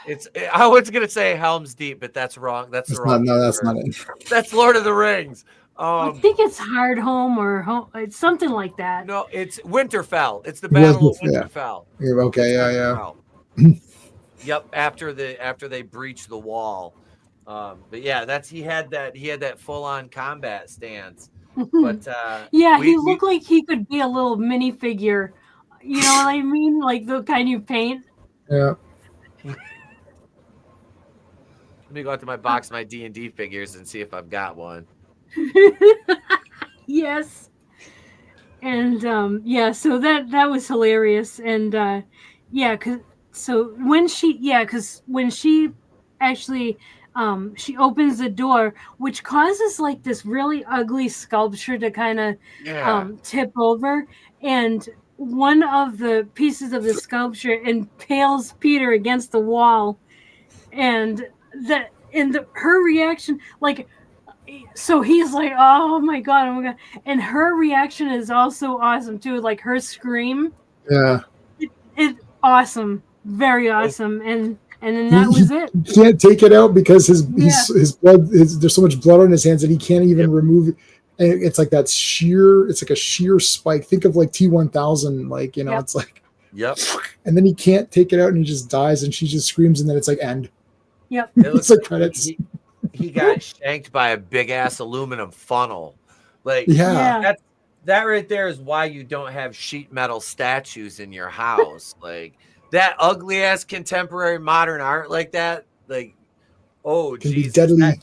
it's. I was gonna say Helm's Deep, but that's wrong. That's the wrong. That's not it. That's Lord of the Rings. I think it's Hardhome or home. It's something like that. No, it's Winterfell. It's the Battle of Winterfell. Yeah. Okay. Yeah. Yep. After they breach the wall. But yeah, he had that full on combat stance. But he looked like he could be a little minifigure. You know what I mean? Like the kind you paint. Yeah. Let me go out to my box of my D&D figures and see if I've got one. Yes. And so that was hilarious. And because when she actually she opens the door, which causes like this really ugly sculpture to kind of tip over, and one of the pieces of the sculpture impales Peter against the wall, and her reaction, like, so he's like, oh my god, and her reaction is also awesome too. Like her scream, Yeah. It's awesome, very awesome, and then that He was it. can't take it out because his blood, there's so much blood on his hands that he can't even remove it. And it's like that sheer, it's like a sheer spike. Think of like T-1000, like, you know, it's like, and then he can't take it out and he just dies and she just screams and then it's like end. Yep. It looks like credits. He got shanked by a big ass aluminum funnel. Like, yeah. That right there is why you don't have sheet metal statues in your house. Like that ugly ass contemporary modern art like that. Like, oh, Jesus. Deadly.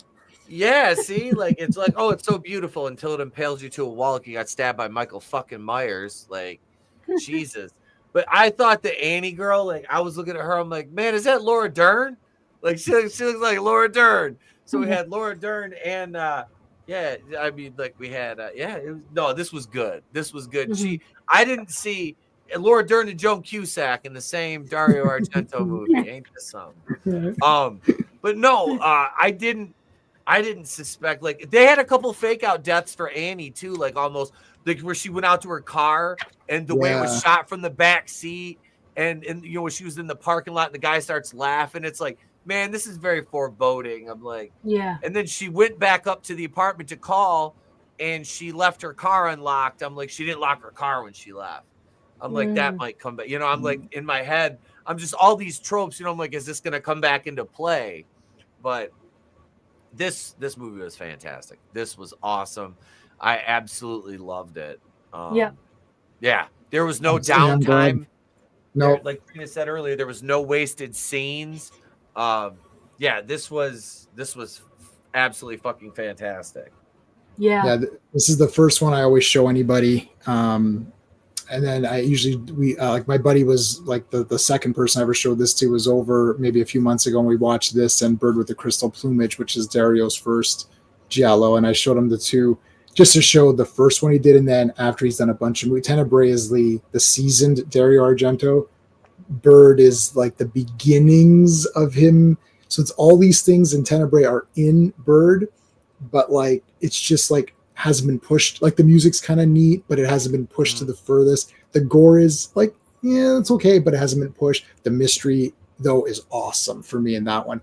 Yeah, see, like it's like, oh, it's so beautiful until it impales you to a wall like you got stabbed by Michael fucking Myers. Like, Jesus. But I thought the Annie girl, like I was looking at her, I'm like, man, is that Laura Dern? Like she looks like Laura Dern. So we had Laura Dern and yeah, I mean, like we had this was good. This was good. Mm-hmm. I didn't see Laura Dern and Joan Cusack in the same Dario Argento movie. Ain't this something? But no, I didn't suspect, like they had a couple fake out deaths for Annie too, like almost like where she went out to her car and the way it was shot from the back seat and you know when she was in the parking lot and the guy starts laughing, it's like, man, this is very foreboding. I'm like, yeah. And then she went back up to the apartment to call and she left her car unlocked. I'm like, she didn't lock her car when she left. I'm like, that might come back. You know, I'm like in my head, I'm just all these tropes, you know, I'm like, is this going to come back into play? But this movie was fantastic. This was awesome. I absolutely loved it. Yeah. There was no downtime. No, like Trina said earlier, there was no wasted scenes. Yeah, this was absolutely fucking fantastic. Yeah. This is the first one I always show anybody. And then I usually like my buddy was like the second person I ever showed this to was over maybe a few months ago, and we watched this and Bird with the Crystal Plumage, which is Dario's first Giallo, and I showed him the two just to show the first one he did, and then after he's done a bunch of movies. Tenebrae is the seasoned Dario Argento. Bird is like the beginnings of him. So it's all these things in Tenebrae are in Bird, but like it's just like hasn't been pushed. Like the music's kind of neat, but it hasn't been pushed to the furthest. The gore is like, yeah, it's okay, but it hasn't been pushed. The mystery though is awesome for me in that one.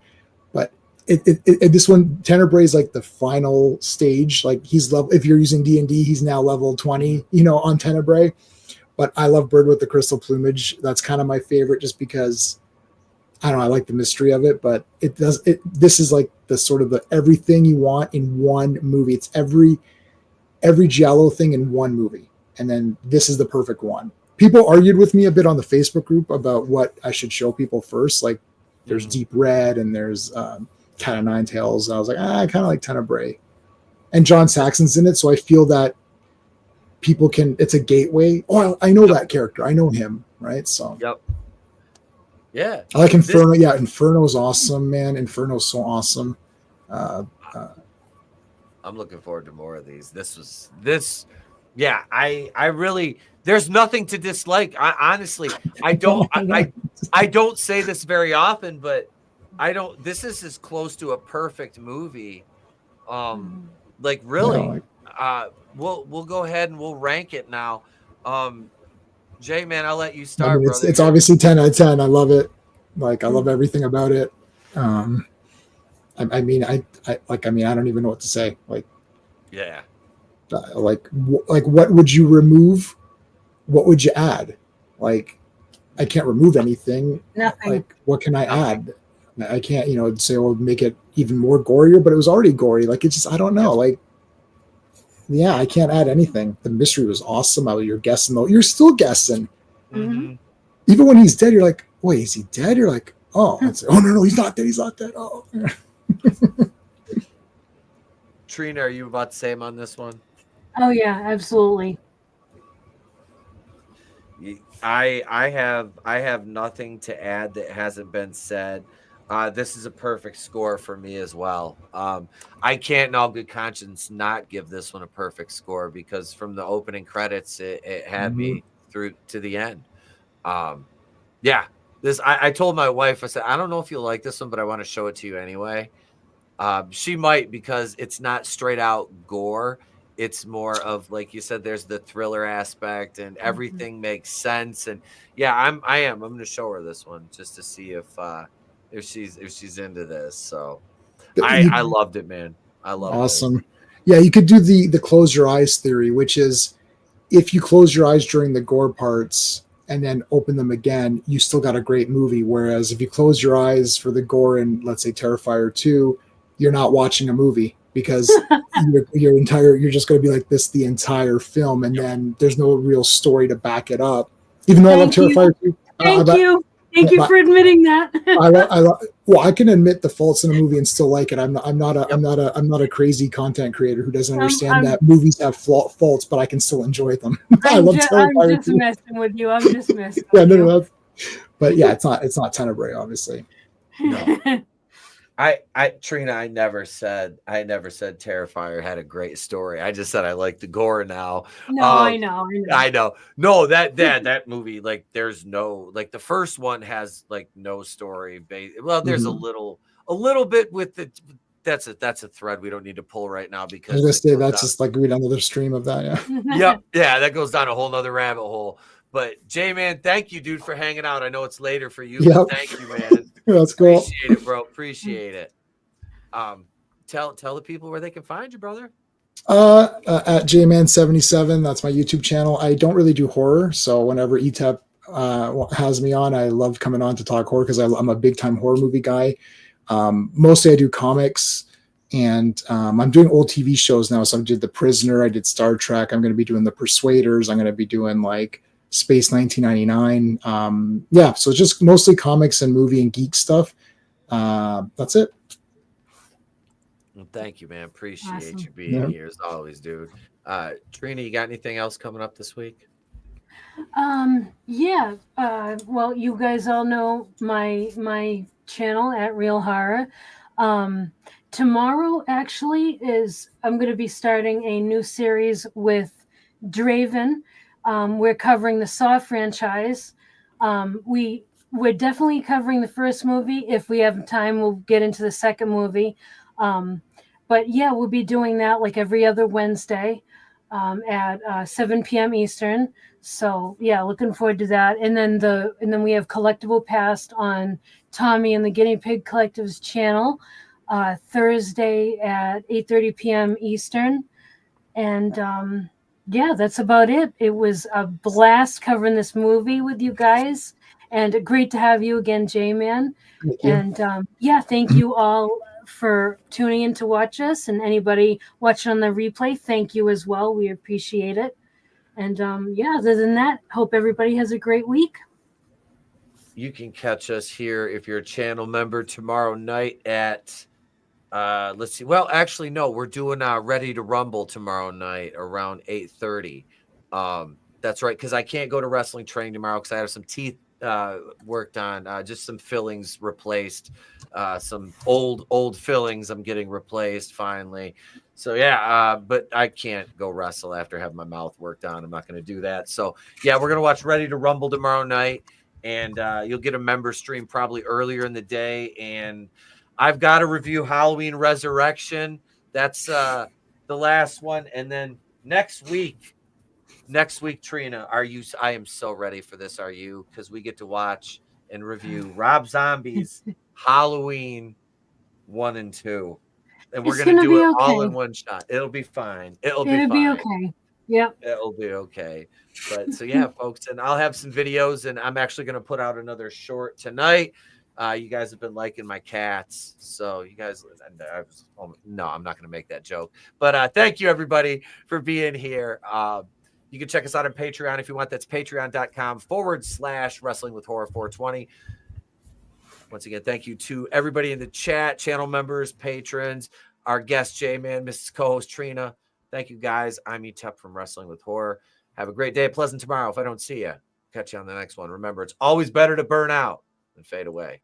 But this one, Tenebrae is like the final stage. Like he's level. If you're using D&D, he's now level 20. You know, on Tenebrae. But I love Bird with the Crystal Plumage. That's kind of my favorite, just because I don't know. I like the mystery of it, but this is like the sort of the everything you want in one movie. It's every Giallo thing in one movie, and then this is the perfect one. People argued with me a bit on the Facebook group about what I should show people first. Like, there's Deep Red and there's Cat of Nine Tails. And I was like, I kind of like Tenebrae, and John Saxon's in it, so I feel that people can. It's a gateway. Oh, I know that character. I know him, right? So yeah, I like Inferno. Inferno's awesome, man. Inferno's so awesome. I'm looking forward to more of these. Yeah, I really, there's nothing to dislike. Honestly, I don't say this very often, but this is as close to a perfect movie. Like really, we'll go ahead and we'll rank it now. Jay, man, I'll let you start. Brother. It's obviously 10 out of 10. I love it. Like, I love everything about it. I mean, I don't even know what to say. Like, yeah, like what would you remove? What would you add? Like, I can't remove anything. Nothing. Like, what can I add? I can't, say, well, make it even more gorier, but it was already gory. Like, it's just, I don't know. Like, yeah, I can't add anything. The mystery was awesome. You're guessing though. You're still guessing. Mm-hmm. Even when he's dead, you're like, wait, is he dead? You're like, oh, no, he's not dead. He's not dead. Oh. Trina, are you about the same on this one? Oh yeah, absolutely. I have nothing to add that hasn't been said. This is a perfect score for me as well. I can't in all good conscience not give this one a perfect score, because from the opening credits, it had me through to the end. Yeah, this I told my wife, I said, I don't know if you'll like this one, but I want to show it to you anyway. She might, because it's not straight out gore. It's more of, like you said, there's the thriller aspect and everything makes sense. And yeah, I'm going to show her this one just to see if she's into this. So I loved it, man. I loved it. Awesome. Yeah, you could do the close your eyes theory, which is if you close your eyes during the gore parts and then open them again, you still got a great movie. Whereas if you close your eyes for the gore in, let's say, Terrifier 2, you're not watching a movie, because you're just going to be like this the entire film, and then there's no real story to back it up. Even though I love Terrifier 2. Thank you for admitting that. Well, I can admit the faults in a movie and still like it. I'm not a crazy content creator who doesn't understand that movies have faults, but I can still enjoy them. I'm just messing with you. I'm just messing. Yeah, no, but yeah, it's not Tenebrae, obviously. No. Trina, I never said Terrifier had a great story. I just said I like the gore now. No, I know. No, that movie, like, there's no, like, the first one has like no story. Well, there's a little bit with the. That's a thread we don't need to pull right now, because I was gonna say that's just like read another stream of that. Yeah. Yeah, that goes down a whole nother rabbit hole. But J-Man, thank you, dude, for hanging out. I know it's later for you. But thank you, man. That's cool. Appreciate it, bro. Appreciate it. Tell the people where they can find you, brother. At Jman77, that's my YouTube channel. I don't really do horror, so whenever Etep has me on, I love coming on to talk horror, because I'm a big time horror movie guy. Mostly I do comics, and I'm doing old TV shows now. So I did The Prisoner, I did Star Trek. I'm going to be doing The Persuaders. I'm going to be doing like Space 1999. Yeah, so just mostly comics and movie and geek stuff. That's it. Well, thank you, man. Appreciate you being here as always, dude. Trina, you got anything else coming up this week? Yeah. Well, you guys all know my channel at Real Horror. Tomorrow actually I'm going to be starting a new series with Draven. We're covering the Saw franchise. We're definitely covering the first movie. If we have time, we'll get into the second movie. But yeah, we'll be doing that like every other Wednesday at 7 p.m. Eastern. So yeah, looking forward to that. And then we have Collectible Past on Tommy and the Guinea Pig Collective's channel, Thursday at 8:30 p.m. Eastern. And yeah, that's about it. It was a blast covering this movie with you guys, and great to have you again, J-Man. And yeah, thank you all for tuning in to watch us, and anybody watching on the replay, thank you as well. We appreciate it. And yeah, other than that, hope everybody has a great week. You can catch us here if you're a channel member tomorrow night at let's see. Well, actually, no, we're doing Ready to Rumble tomorrow night around 8:30. That's right, because I can't go to wrestling training tomorrow because I have some teeth worked on, just some fillings replaced, some old fillings I'm getting replaced finally. So yeah, but I can't go wrestle after having my mouth worked on. I'm not going to do that. So yeah, we're gonna watch Ready to Rumble tomorrow night, and you'll get a member stream probably earlier in the day. And I've got to review Halloween Resurrection. That's the last one, and then next week, Trina, I am so ready for this. Are you? Because we get to watch and review Rob Zombie's Halloween 1 and 2. And we're going to do it all in one shot. It'll be fine. It'll be okay. Yep. It'll be okay. But so yeah, folks, and I'll have some videos, and I'm actually going to put out another short tonight. You guys have been liking my cats, so you guys. No, I'm not going to make that joke. But thank you everybody for being here. You can check us out on Patreon if you want. That's patreon.com/Wrestling with Horror 420. Once again, thank you to everybody in the chat, channel members, patrons, our guest J-Man, Mrs. Co-host Trina. Thank you guys. I'm Etep from Wrestling with Horror. Have a great day, pleasant tomorrow. If I don't see you, catch you on the next one. Remember, it's always better to burn out than fade away.